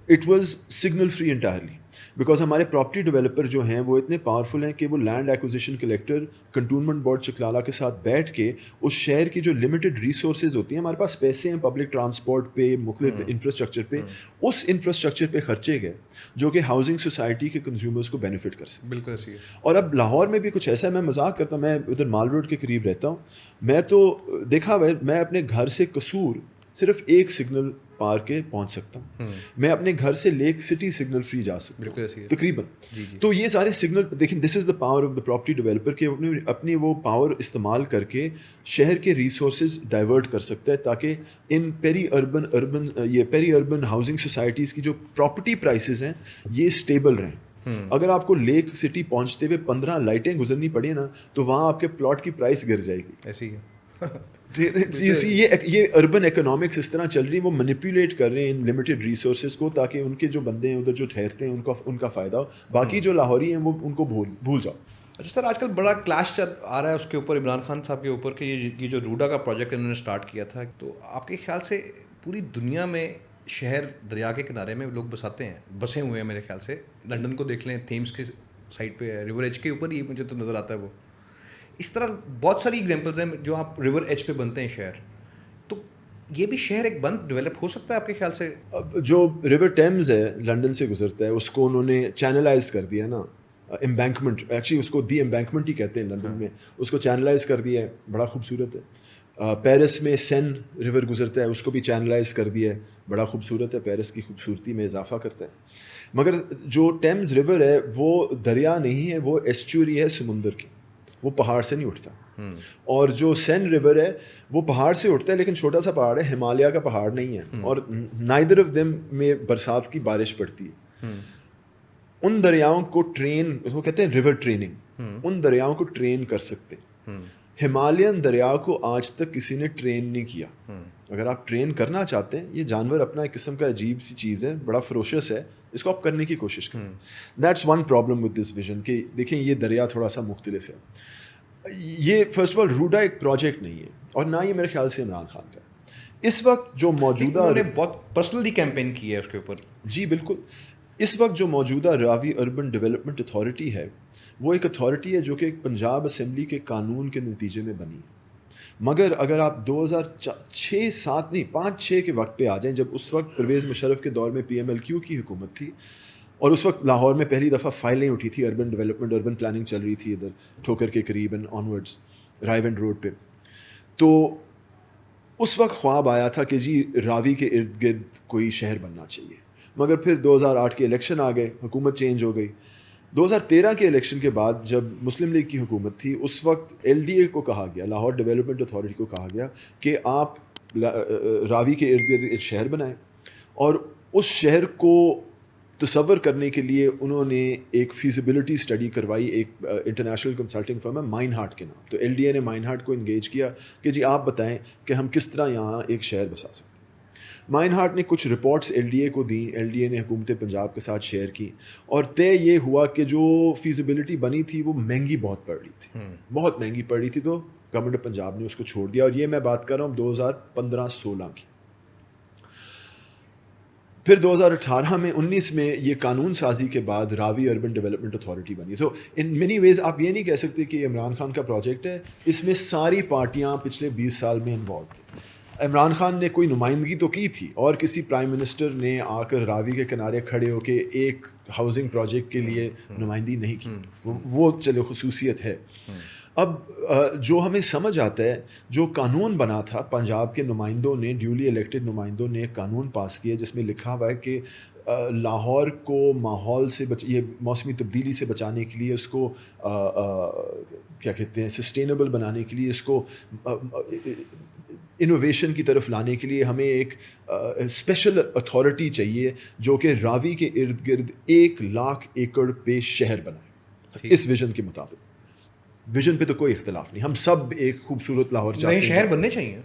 Speaker 1: it was signal free entirely. Because ہمارے پراپرٹی ڈیولپر جو ہیں وہ اتنے پاورفل ہیں کہ وہ land acquisition collector cantonment board Chaklala کے ساتھ بیٹھ کے اس شہر کی جو لمیٹڈ ریسورسز ہوتی ہیں, ہمارے پاس پیسے ہیں پبلک ٹرانسپورٹ پہ, مختلف انفراسٹرکچر پہ, اس انفراسٹرکچر پہ خرچے گئے جو کہ ہاؤسنگ سوسائٹی کے کنزیومرز کو بینیفٹ کر سکے.
Speaker 2: بالکل ایسی ہے.
Speaker 1: اور اب لاہور میں بھی کچھ ایسا ہے, میں مذاق کرتا ہوں, میں ادھر مال روڈ کے قریب رہتا ہوں, میں تو دیکھا میں اپنے گھر سے قصور صرف ایک سگنل پار کے پہنچ سکتا ہوں. میں اپنے گھر سے لیک سٹی سگنل فری جا سکتا ہوں تقریباً. تو یہ سارے سگنل دیکھیں, this is the power of the property developer کہ اپنی وہ پاور استعمال کر کے شہر کے ریسورسز ڈائیورٹ کر سکتا ہے, تاکہ ان پیری اربن ہاؤسنگ سوسائٹیز کی جو پراپرٹی پرائسز ہیں یہ اسٹیبل رہیں. اگر آپ کو لیک سٹی پہنچتے ہوئے 15 لائٹیں گزرنی پڑی نا, تو وہاں آپ کے پلاٹ کی پرائس گر جائے گی.
Speaker 2: ایسی ہے.
Speaker 1: یہ اربن اکنامکس اس طرح چل رہی, وہ مینیپولیٹ کر رہے ہیں ان لمیٹڈ ریسورسز کو, تاکہ ان کے جو بندے ہیں ادھر جو ٹھہرتے ہیں ان کا فائدہ ہو, باقی جو لاہوری ہیں وہ ان کو بھول جاؤ.
Speaker 2: اچھا سر, آج کل بڑا کلیش آ رہا ہے اس کے اوپر, عمران خان صاحب کے اوپر, کہ یہ جو روڈا کا پروجیکٹ انہوں نے اسٹارٹ کیا تھا, تو آپ کے خیال سے پوری دنیا میں شہر دریا کے کنارے میں لوگ بساتے ہیں, بسے ہوئے ہیں میرے خیال سے. لنڈن کو دیکھ لیں, تھیمس کے سائڈ پہ, ریور ایج کے اوپر ہی مجھے تو نظر آتا ہے وہ. اس طرح بہت ساری ایگزامپلز ہیں جو آپ ریور ایج پہ بنتے ہیں شہر. تو یہ بھی شہر ایک بند ڈیولپ ہو سکتا ہے آپ کے خیال سے؟
Speaker 1: جو ریور ٹیمز ہے لنڈن سے گزرتا ہے, اس کو انہوں نے چینلائز کر دیا نا, امبینکمنٹ, ایکچولی اس کو دی امبینکمنٹ ہی کہتے ہیں لنڈن میں, اس کو چینلائز کر دیا ہے, بڑا خوبصورت ہے. پیرس میں سین ریور گزرتا ہے, اس کو بھی چینلائز کر دیا ہے, بڑا خوبصورت ہے, پیرس کی خوبصورتی میں اضافہ کرتا ہے. مگر جو ٹیمز ریور ہے وہ دریا نہیں ہے, وہ ایسچوری ہے سمندر کی, وہ پہاڑ سے نہیں اٹھتا. اور جو سین ریور ہے وہ پہاڑ سے اٹھتا ہے, لیکن چھوٹا سا پہاڑ ہے, ہمالیہ کا پہاڑ نہیں ہے, اور نائدر آف دیم میں برسات کی بارش پڑتی ہے. ان دریاؤں کو ٹرین, اس کو کہتے ہیں ریور ٹریننگ, ان دریاؤں کو ٹرین کر سکتے. ہمالین دریا کو آج تک کسی نے ٹرین نہیں کیا. اگر آپ ٹرین کرنا چاہتے ہیں, یہ جانور اپنا ایک قسم کا عجیب سی چیز ہے, بڑا فروشس ہے, اس کو آپ کرنے کی کوشش کریں. That's one problem with this vision, کہ دیکھیں یہ دریا تھوڑا سا مختلف ہے. یہ فرسٹ آف آل روڈا ایک پروجیکٹ نہیں ہے, اور نہ ہی میرے خیال سے عمران خان کا ہے. اس وقت جو موجودہ,
Speaker 2: انہوں نے بہت پرسنلی کیمپین کی ہے اس کے اوپر.
Speaker 1: جی بالکل. اس وقت جو موجودہ راوی اربن ڈیولپمنٹ اتھارٹی ہے, وہ ایک اتھارٹی ہے جو کہ پنجاب اسمبلی کے قانون کے نتیجے میں بنی ہے. مگر اگر آپ 2006-7 نہیں 5-6 کے وقت پہ آ جائیں, جب اس وقت پرویز مشرف کے دور میں PMLQ کی حکومت تھی, اور اس وقت لاہور میں پہلی دفعہ فائلیں اٹھی تھی, اربن ڈیولپمنٹ, اربن پلاننگ چل رہی تھی ادھر ٹھوکر کے قریب آنورڈز رائے ونڈ روڈ پہ, تو اس وقت خواب آیا تھا کہ جی راوی کے ارد گرد کوئی شہر بننا چاہیے. مگر پھر 2008 کے الیکشن آ گئے, حکومت چینج ہو گئی. 2013 کے الیکشن کے بعد جب مسلم لیگ کی حکومت تھی, اس وقت LDA کو کہا گیا, لاہور ڈیولپمنٹ اتھارٹی کو کہا گیا کہ آپ راوی کے ارد گرد ایک شہر بنائیں. اور اس شہر کو تصور کرنے کے لیے انہوں نے ایک فیزیبلٹی اسٹڈی کروائی, ایک انٹرنیشنل کنسلٹنگ فرم ہے مائن ہارٹ کے نام. تو LDA نے مائن ہارٹ کو انگیج کیا کہ جی آپ بتائیں کہ ہم کس طرح یہاں ایک شہر بسا سکتے ہیں. مائن ہارٹ نے کچھ رپورٹس LDA کو دیں, LDA نے حکومت پنجاب کے ساتھ شیئر کی, اور طے یہ ہوا کہ جو فیزیبلٹی بنی تھی وہ مہنگی بہت پڑ رہی تھی, بہت مہنگی پڑ رہی تھی, تو گورنمنٹ آف پنجاب نے اس کو چھوڑ دیا. اور یہ میں بات کر رہا ہوں 2015-16 کی. پھر 2018 میں 19 میں یہ قانون سازی کے بعد راوی اربن ڈیولپمنٹ اتھارٹی بنی. تو ان منی ویز آپ یہ نہیں کہہ سکتے کہ عمران خان کا پروجیکٹ ہے, اس میں ساری پارٹیاں پچھلے 20 سال میں انوالوڈ ہیں. عمران خان نے کوئی نمائندگی تو کی تھی, اور کسی پرائم منسٹر نے آ کر راوی کے کنارے کھڑے ہو کے ایک ہاؤسنگ پروجیکٹ کے لیے نمائندگی نہیں کی, وہ چلو خصوصیت ہے. اب جو ہمیں سمجھ آتا ہے, جو قانون بنا تھا, پنجاب کے نمائندوں نے, ڈیولی الیکٹڈ نمائندوں نے ایک قانون پاس کیا جس میں لکھا ہوا ہے کہ لاہور کو ماحول سے یہ موسمی تبدیلی سے بچانے کے لیے, اس کو کیا کہتے ہیں, سسٹینیبل بنانے کے لیے, اس کو انوویشن کی طرف لانے کے لیے ہمیں ایک اسپیشل اتھارٹی چاہیے جو کہ راوی کے ارد گرد 100,000 ایکڑ پہ شہر بنائے. اس ویژن کے مطابق, ویژن پہ تو کوئی اختلاف نہیں, ہم سب ایک خوبصورت لاہور چاہتے ہیں,
Speaker 2: شہر بننے چاہیے,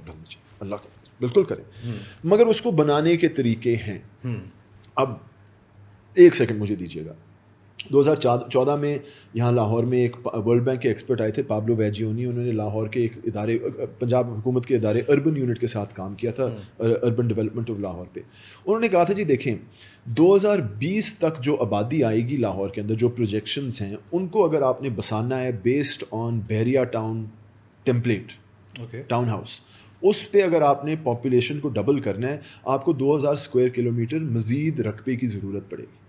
Speaker 1: اللہ کا بالکل کریں, مگر اس کو بنانے کے طریقے ہیں. اب ایک سیکنڈ مجھے دیجیے گا. 2014 میں یہاں لاہور میں ایک ورلڈ بینک کے ایکسپرٹ آئے تھے, پابلو ویجیونی. انہوں نے لاہور کے ایک ادارے, پنجاب حکومت کے ادارے اربن یونٹ کے ساتھ کام کیا تھا, اربن ڈیولپمنٹ آف لاہور پہ. انہوں نے کہا تھا جی دیکھیں 2020 تک جو آبادی آئے گی لاہور کے اندر, جو پروجیکشنز ہیں ان کو اگر آپ نے بسانا ہے بیسڈ آن بحریہ ٹاؤن ٹیمپلیٹ, ٹاؤن ہاؤس, اس پہ اگر آپ نے پاپولیشن کو ڈبل کرنا ہے, آپ کو 2000 اسکوائر کلومیٹر مزید رقبے کی ضرورت پڑے گی.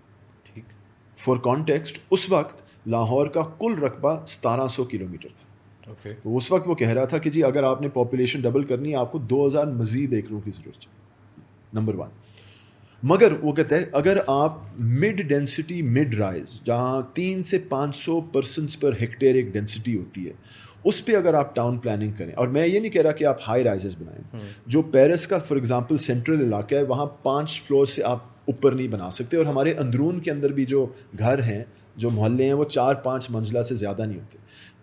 Speaker 1: فار کانٹیکسٹ, اس وقت لاہور کا کل رقبہ 1700 کلومیٹر تھا. اس وقت وہ کہہ رہا تھا کہ جی اگر آپ نے پاپولیشن ڈبل کرنی ہے آپ کو 2000 مزید ایکڑوں کی ضرورت چاہیے, نمبر 1. مگر وہ کہتا ہے اگر آپ مڈ ڈینسٹی مڈ رائز, جہاں 300 سے 500 پرسنس پر ہیکٹیئر ایک ڈینسٹی ہوتی ہے, اس پہ اگر آپ ٹاؤن پلاننگ کریں, اور میں یہ نہیں کہہ رہا کہ آپ ہائی رائزز بنائیں, جو پیرس کا فار ایگزامپل سینٹرل علاقہ ہے وہاں 5 فلور سے آپ اوپر نہیں بنا سکتے, اور ہمارے اندرون کے اندر بھی جو گھر ہیں, جو محلے ہیں, وہ 4-5 منزلہ سے زیادہ نہیں ہوتے.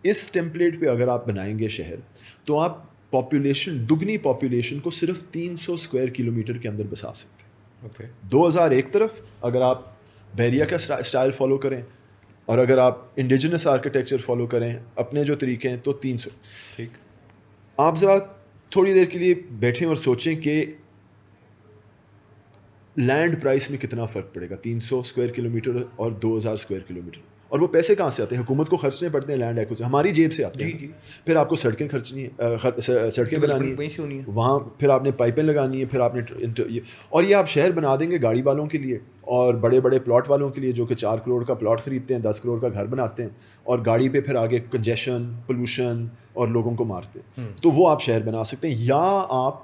Speaker 1: اس ٹیمپلیٹ پہ اگر آپ بنائیں گے شہر, تو آپ پاپولیشن, دگنی پاپولیشن کو صرف 300 اسکوائر کلومیٹر کے اندر بسا سکتے ہیں. 2000 ایک طرف اگر آپ بحریہ کا اسٹائل فالو کریں, اور اگر آپ انڈیجنس آرکیٹیکچر فالو کریں اپنے جو طریقے ہیں, تو 300. ٹھیک, آپ ذرا تھوڑی دیر کے لیے بیٹھیں اور سوچیں کہ لینڈ پرائس میں کتنا فرق پڑے گا 300 اسکوائر کلومیٹر اور 2000 اسکوائر کلومیٹر. اور وہ پیسے کہاں سے آتے ہیں؟ حکومت کو خرچنے پڑتے ہیں لینڈ ایکوزیشن, ہماری جیب سے آتے ہیں. پھر آپ کو سڑکیں خرچنی ہیں, سڑکیں بنانی ہیں وہاں, پھر آپ نے پائپیں لگانی ہیں, پھر آپ نے, اور یہ آپ شہر بنا دیں گے گاڑی والوں کے لیے اور بڑے بڑے پلاٹ والوں کے لیے جو کہ 4 کروڑ کا پلاٹ خریدتے ہیں, 10 کروڑ کا گھر بناتے ہیں, اور گاڑی پہ پھر آگے کنجیشن, پولوشن اور لوگوں کو مارتے ہیں. تو وہ آپ شہر بنا سکتے ہیں, یا آپ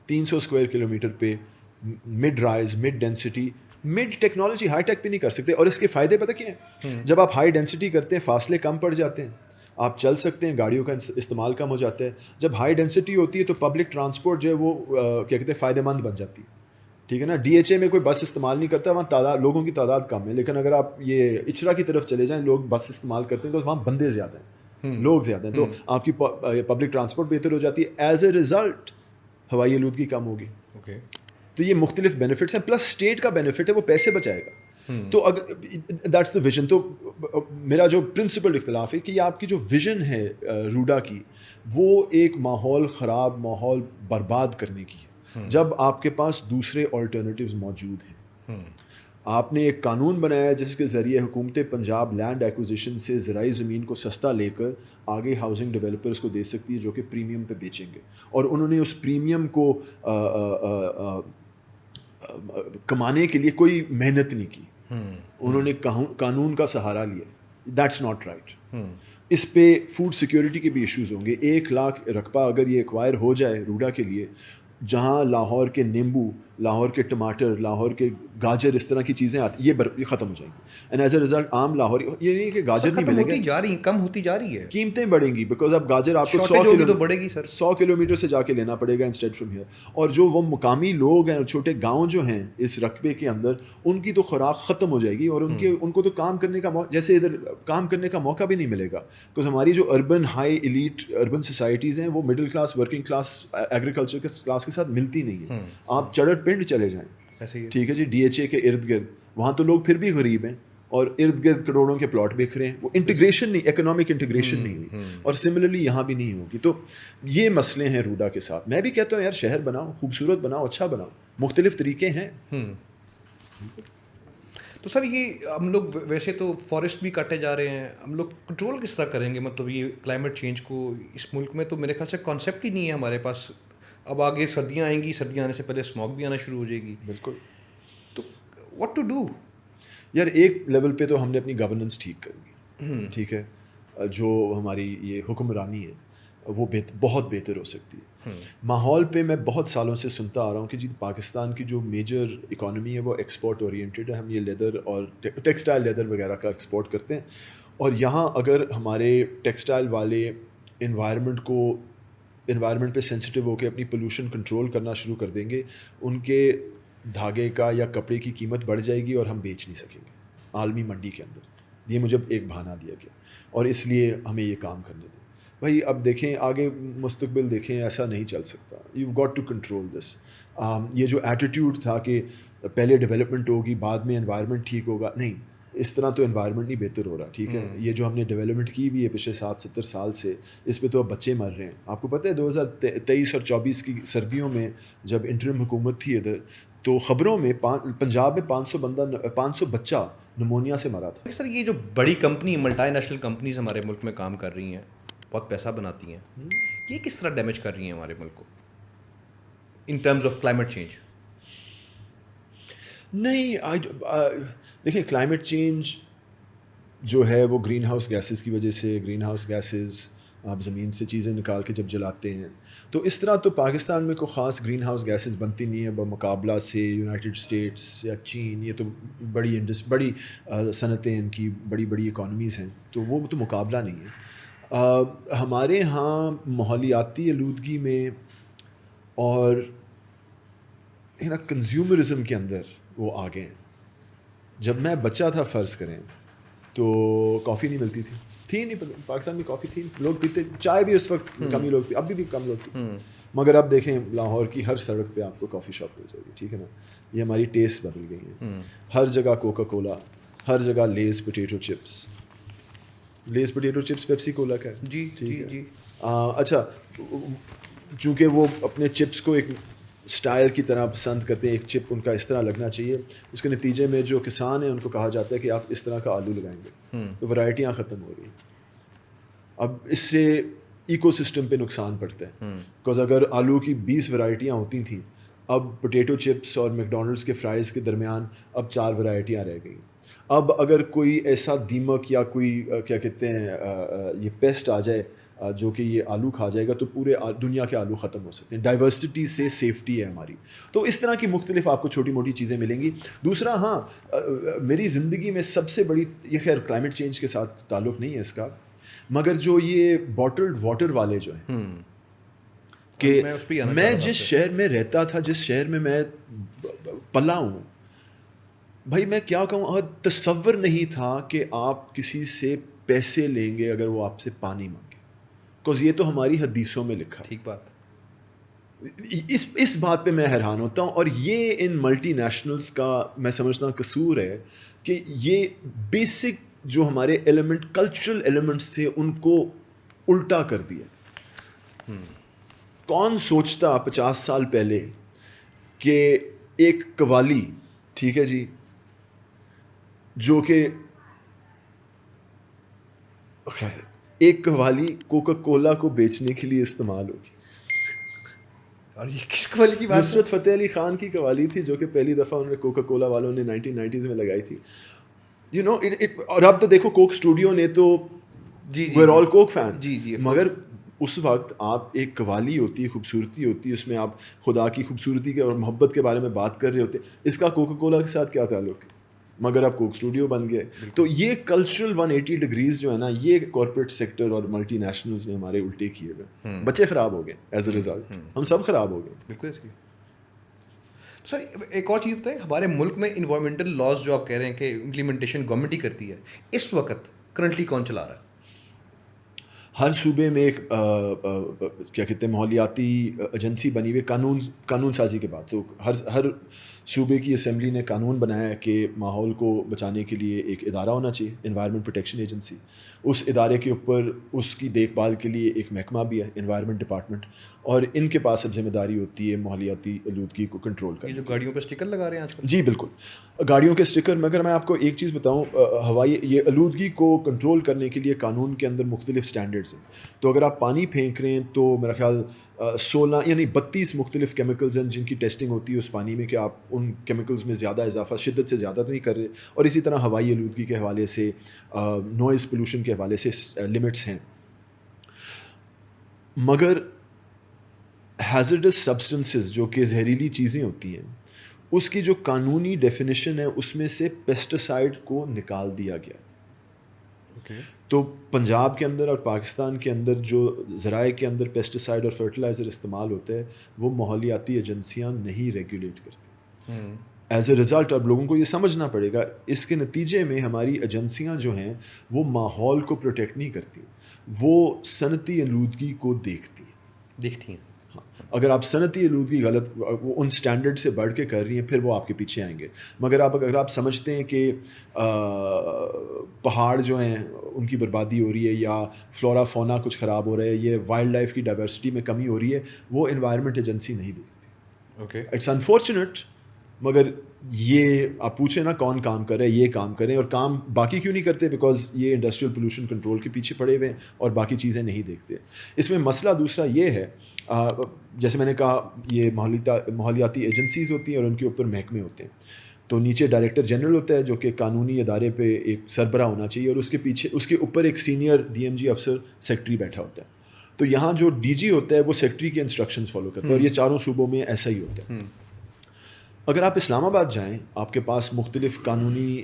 Speaker 1: 300 اسکوائر کلومیٹر پہ mid rise, mid density, mid technology, high tech بھی نہیں کر سکتے. اور اس کے فائدے پتہ کیا ہیں؟ جب آپ ہائی ڈینسٹی کرتے ہیں فاصلے کم پڑ جاتے ہیں, آپ چل سکتے ہیں, گاڑیوں کا استعمال کم ہو جاتا ہے. جب ہائی ڈینسٹی ہوتی ہے تو پبلک ٹرانسپورٹ جو ہے وہ کیا کہتے ہیں فائدہ مند بن جاتی ہے. ٹھیک ہے نا, DHA میں کوئی بس استعمال نہیں کرتا, وہاں لوگوں کی تعداد کم ہے. لیکن اگر آپ یہ اچرا کی طرف چلے جائیں, لوگ بس استعمال کرتے ہیں تو وہاں بندے زیادہ ہیں, لوگ زیادہ ہیں, تو آپ کی پبلک ٹرانسپورٹ بہتر ہو جاتی ہے. ایز اے ریزلٹ ہوائی آلودگی کم ہوگی. تو یہ مختلف بینیفٹس ہیں, پلس اسٹیٹ کا بینیفٹ ہے, وہ پیسے بچائے گا. تو دیٹس دا ویژن. تو میرا جو پرنسپل اختلاف ہے کہ یہ آپ کی جو ویژن ہے روڈا کی, وہ ایک ماحول خراب, ماحول برباد کرنے کی ہے, جب آپ کے پاس دوسرے آلٹرنیٹیوز موجود ہیں. آپ نے ایک قانون بنایا جس کے ذریعے حکومت پنجاب لینڈ ایکوزیشن سے زرعی زمین کو سستا لے کر آگے ہاؤسنگ ڈیولپرز کو دے سکتی ہے جو کہ پریمیم پہ بیچیں گے, اور انہوں نے اس پریمیم کو کمانے کے لیے کوئی محنت نہیں کی, انہوں نے قانون کا سہارا لیا. That's not right. اس پہ فوڈ سیکیورٹی کے بھی ایشوز ہوں گے. 1 لاکھ رقبہ اگر یہ ایکوائر ہو جائے روڈا کے لیے, جہاں لاہور کے نیمبو لاہور کے ٹماٹر, لاہور کے گاجر, اس طرح کی چیزیں آتی, یہ ختم ہو جائیں گی. اینڈ ایز اے رزلٹ عام لاہوری, یہ نہیں کہ گاجر نہیں ملے گا,
Speaker 2: جا رہی کم ہوتی جا رہی ہے,
Speaker 1: قیمتیں بڑھیں گی, بیکاز اب گاجر آپ کو 100 کلومیٹر سے جا کے لینا پڑے گا انسٹیڈ فرام ہیئر. اور جو وہ مقامی لوگ ہیں, چھوٹے گاؤں جو ہیں اس رقبے کے اندر, ان کی تو خوراک ختم ہو جائے گی, اور ان کو تو کام کرنے کا جیسے ادھر کام کرنے کا موقع بھی نہیں ملے گا, بیکاز ہماری جو urban high elite urban societies ہیں وہ middle class, working class, agriculture کے کلاس کے ساتھ ملتی نہیں ہے. آپ چڑر پنڈ چلے جائیں, ٹھیک ہے جی, ڈی ایچ اے کے ارد گرد, وہاں تو لوگ پھر بھی غریب ہیں اور ارد گرد کروڑوں کے پلاٹ بک رہے ہیں. وہ انٹیگریشن نہیں, اکنامک انٹیگریشن نہیں ہوئی, اور سملرلی یہاں بھی نہیں ہوگی. تو یہ مسئلے ہیں روڈا کے ساتھ. میں بھی کہتا ہوں یار شہر بناؤ, خوبصورت بناؤ, اچھا بناؤ, مختلف طریقے ہیں.
Speaker 2: تو سر یہ ہم لوگ ویسے تو فارسٹ بھی کاٹے جا رہے ہیں, ہم لوگ کنٹرول کس طرح کریں گے, مطلب یہ کلائمیٹ چینج کو اس ملک میں تو میرے خیال سے کانسیپٹ ہی نہیں ہے ہمارے پاس. اب آگے سردیاں آئیں گی, سردیاں آنے سے پہلے اسموگ بھی آنا شروع ہو جائے گی.
Speaker 1: بالکل.
Speaker 2: تو واٹ ٹو ڈو
Speaker 1: یار ایک لیول پہ تو ہم نے اپنی گورننس ٹھیک کرنی, ٹھیک ہے, جو ہماری یہ حکمرانی ہے وہ بہت بہتر ہو سکتی ہے. ماحول پہ میں بہت سالوں سے سنتا آ رہا ہوں کہ جی پاکستان کی جو میجر اکانومی ہے وہ ایکسپورٹ اورینٹیڈ ہے, ہم یہ لیدر اور ٹیکسٹائل لیدر وغیرہ کا ایکسپورٹ کرتے ہیں, اور یہاں اگر ہمارے ٹیکسٹائل والے انوائرمنٹ پہ سینسٹیو ہو کے اپنی پولوشن کنٹرول کرنا شروع کر دیں گے, ان کے دھاگے کا یا کپڑے کی قیمت بڑھ جائے گی اور ہم بیچ نہیں سکیں گے عالمی منڈی کے اندر. یہ مجھے ایک بہانہ دیا گیا, اور اس لیے ہمیں یہ کام کرنے دیں. بھائی اب دیکھیں آگے مستقبل دیکھیں, ایسا نہیں چل سکتا. You got to control this. یہ جو ایٹیٹیوڈ تھا کہ پہلے ڈیولپمنٹ ہوگی بعد میں انوائرمنٹ ٹھیک ہوگا, نہیں, اس طرح تو انوائرمنٹ نہیں بہتر ہو رہا, ٹھیک ہے. یہ جو ہم نے ڈیولپمنٹ کی بھی ہے پچھلے 60-70 سال سے, اس پہ تو اب بچے مر رہے ہیں. آپ کو پتہ ہے 2023 اور 24 کی سردیوں میں جب انٹرم حکومت تھی ادھر, تو خبروں میں پنجاب میں 500 بچہ نمونیا سے مرا تھا.
Speaker 2: سر یہ جو بڑی کمپنی, ملٹی نیشنل کمپنیز ہمارے ملک میں کام کر رہی ہیں, بہت پیسہ بناتی ہیں, یہ کس طرح ڈیمیج کر رہی ہیں ہمارے ملک کو in terms of climate change?
Speaker 1: نہیں, دیکھیں کلائمیٹ چینج جو ہے وہ گرین ہاؤس گیسز کی وجہ سے, گرین ہاؤس گیسز آپ زمین سے چیزیں نکال کے جب جلاتے ہیں, تو اس طرح تو پاکستان میں کوئی خاص گرین ہاؤس گیسز بنتی نہیں ہے بمقابلہ سے یونائٹڈ اسٹیٹس یا چین. یہ تو بڑی صنعتیں ان کی, بڑی بڑی اکانومیز ہیں, تو وہ تو مقابلہ نہیں ہے. ہمارے ہاں ماحولیاتی آلودگی میں اور کنزیومرزم کے اندر وہ آگے ہیں. جب میں بچہ تھا فرض کریں تو کافی نہیں ملتی تھی نہیں, پاکستان میں کافی تھی, لوگ پیتے, چائے بھی اس وقت کم ہی لوگ پیتے, اب بھی کم لوگ پیتے, مگر اب دیکھیں لاہور کی ہر سڑک پہ آپ کو کافی شاپ مل جائے گی, ٹھیک ہے نا. یہ ہماری ٹیسٹ بدل گئی ہیں, ہر جگہ کوکا کولا, ہر جگہ Lay's potato chips. Lay's potato chips Pepsi Cola کا ہے,
Speaker 2: جی جی جی.
Speaker 1: اچھا, چونکہ وہ اپنے چپس کو ایک اسٹائل کی طرح پسند کرتے ہیں, ایک چپ ان کا اس طرح لگنا چاہیے, اس کے نتیجے میں جو کسان ہیں ان کو کہا جاتا ہے کہ آپ اس طرح کا آلو لگائیں گے, تو ورائٹیاں ختم ہو رہی ہیں. اب اس سے ایکو سسٹم پہ نقصان پڑتا ہے, بیکاز اگر آلو کی 20 ورائٹیاں ہوتی تھیں, اب پوٹیٹو چپس اور میکڈونلڈس کے فرائز کے درمیان اب 4 ورائٹیاں رہ گئیں. اب اگر کوئی ایسا دیمک یا کوئی کیا کہتے ہیں یہ پیسٹ آ جائے جو کہ یہ آلو کھا جائے گا, تو پورے دنیا کے آلو ختم ہو سکتے ہیں. ڈائیورسٹی سے سیفٹی ہے ہماری. تو اس طرح کی مختلف آپ کو چھوٹی موٹی چیزیں ملیں گی. دوسرا, ہاں میری زندگی میں سب سے بڑی, یہ خیر کلائمیٹ چینج کے ساتھ تعلق نہیں ہے اس کا, مگر جو یہ باٹلڈ واٹر والے جو ہیں, کہ میں جس شہر میں رہتا تھا, جس شہر میں میں پلا ہوں, بھائی میں کیا کہوں, تصور نہیں تھا کہ آپ کسی سے پیسے لیں گے اگر وہ آپ سے پانی مانگے, بیکاز یہ تو ہماری حدیثوں میں لکھا.
Speaker 2: ٹھیک بات.
Speaker 1: اس بات پہ میں حیران ہوتا ہوں, اور یہ ان ملٹی نیشنلز کا میں سمجھتا ہوں قصور ہے کہ یہ بیسک جو ہمارے ایلیمنٹ, کلچرل ایلیمنٹس تھے, ان کو الٹا کر دیا. کون سوچتا 50 سال پہلے کہ ایک قوالی, ٹھیک ہے جی, جو کہ ایک قوالی کوکا کولا کو بیچنے کے لیے استعمال ہوگی.
Speaker 2: اور یہ کس قوالی کی بات؟
Speaker 1: نصرت فتح علی خان کی قوالی تھی, جو کہ پہلی دفعہ انہوں نے کوکا کولا والوں نے 1990s میں لگائی تھی. یو نو, اور اب تو دیکھو کوک اسٹوڈیو نے تو ویئر آل کوک فین, مگر اس وقت آپ ایک قوالی ہوتی ہے, خوبصورتی ہوتی ہے, اس میں آپ خدا کی خوبصورتی کے اور محبت کے بارے میں بات کر رہے ہوتے ہیں. اس کا کوکا کولا کے ساتھ کیا تعلق ہے؟ مگر آپ کوک اسٹوڈیو بن گئے. تو یہ کلچرل 180 ڈگریز جو ہے نا, یہ کارپوریٹ سیکٹر اور ملٹی نیشنلز نے ہمارے الٹے کیے ہوئے. بچے خراب ہو گئے ایز اے ریزلٹ, ہم سب خراب ہو گئے.
Speaker 2: بالکل اس کی. سر ایک اور چیز بتائیں, ہمارے ملک میں انوائرمنٹل لاز جو آپ کہہ رہے ہیں کہ امپلیمنٹیشن گورنمنٹ ہی کرتی ہے, اس وقت کرنٹلی کون چلا رہا ہے؟
Speaker 1: ہر صوبے میں ایک کیا کہتے ہیں ماحولیاتی ایجنسی بنی ہوئی, قانون سازی کے بعد. تو ہر صوبے کی اسمبلی نے قانون بنایا کہ ماحول کو بچانے کے لیے ایک ادارہ ہونا چاہیے, انوائرمنٹ پروٹیکشن ایجنسی. اس ادارے کے اوپر اس کی دیکھ بھال کے لیے ایک محکمہ بھی ہے, انوائرمنٹ ڈپارٹمنٹ, اور ان کے پاس اب ذمہ داری ہوتی ہے ماحولیاتی آلودگی کو کنٹرول کرنے.
Speaker 2: یہ جو گاڑیوں پہ اسٹیکر لگا رہے ہیں آج کل.
Speaker 1: جی بالکل, گاڑیوں کے اسٹیکر. مگر میں آپ کو ایک چیز بتاؤں, یہ آلودگی کو کنٹرول کرنے کے لیے قانون کے اندر مختلف اسٹینڈرڈس ہیں. تو اگر آپ پانی پھینک رہے ہیں تو میرا خیال 16 یعنی 32 مختلف کیمیکلز ہیں جن کی ٹیسٹنگ ہوتی ہے اس پانی میں کہ آپ ان کیمیکلز میں زیادہ اضافہ شدت سے زیادہ تو نہیں کر رہے. اور اسی طرح ہوائی آلودگی کے حوالے سے, نوائز پولوشن کے حوالے سے لمٹس ہیں. مگر ہیزرڈس سبسٹنسز جو کہ زہریلی چیزیں ہوتی ہیں, اس کی جو قانونی ڈیفینیشن ہے اس میں سے پیسٹیسائڈ کو نکال دیا گیا. تو پنجاب کے اندر اور پاکستان کے اندر جو ذرائع کے اندر پیسٹیسائڈ اور فرٹیلائزر استعمال ہوتا ہے وہ ماحولیاتی ایجنسیاں نہیں ریگولیٹ کرتی. ایز اے رزلٹ اب لوگوں کو یہ سمجھنا پڑے گا, اس کے نتیجے میں ہماری ایجنسیاں جو ہیں وہ ماحول کو پروٹیکٹ نہیں کرتی, وہ صنعتی آلودگی کو دیکھتی ہیں. اگر آپ صنعتی آلودگی غلط وہ ان سٹینڈرڈ سے بڑھ کے کر رہی ہیں پھر وہ آپ کے پیچھے آئیں گے. مگر اگر آپ سمجھتے ہیں کہ پہاڑ جو ہیں ان کی بربادی ہو رہی ہے یا فلورا فونا کچھ خراب ہو رہا ہے, یہ وائلڈ لائف کی ڈائیورسٹی میں کمی ہو رہی ہے, وہ انوائرمنٹ ایجنسی نہیں دیکھتی. اٹس انفارچونیٹ, مگر یہ آپ پوچھیں نا کون کام کر رہا ہے, یہ کام کریں. اور کام باقی کیوں نہیں کرتے؟ بیکاز یہ انڈسٹریل پولوشن کنٹرول کے پیچھے پڑے ہوئے ہیں اور باقی چیزیں نہیں دیکھتے. اس میں مسئلہ دوسرا یہ ہے, جیسے میں نے کہا یہ ماحولیاتی ایجنسیز ہوتی ہیں اور ان کے اوپر محکمے ہوتے ہیں. تو نیچے ڈائریکٹر جنرل ہوتا ہے جو کہ قانونی ادارے پہ ایک سربراہ ہونا چاہیے, اور اس کے پیچھے اس کے اوپر ایک سینئر DMG افسر سیکٹری بیٹھا ہوتا ہے. تو یہاں جو DG ہوتا ہے وہ سیکٹری کے انسٹرکشنز فالو کرتا ہے, اور یہ چاروں صوبوں میں ایسا ہی ہوتا ہے. اگر آپ اسلام آباد جائیں, آپ کے پاس مختلف قانونی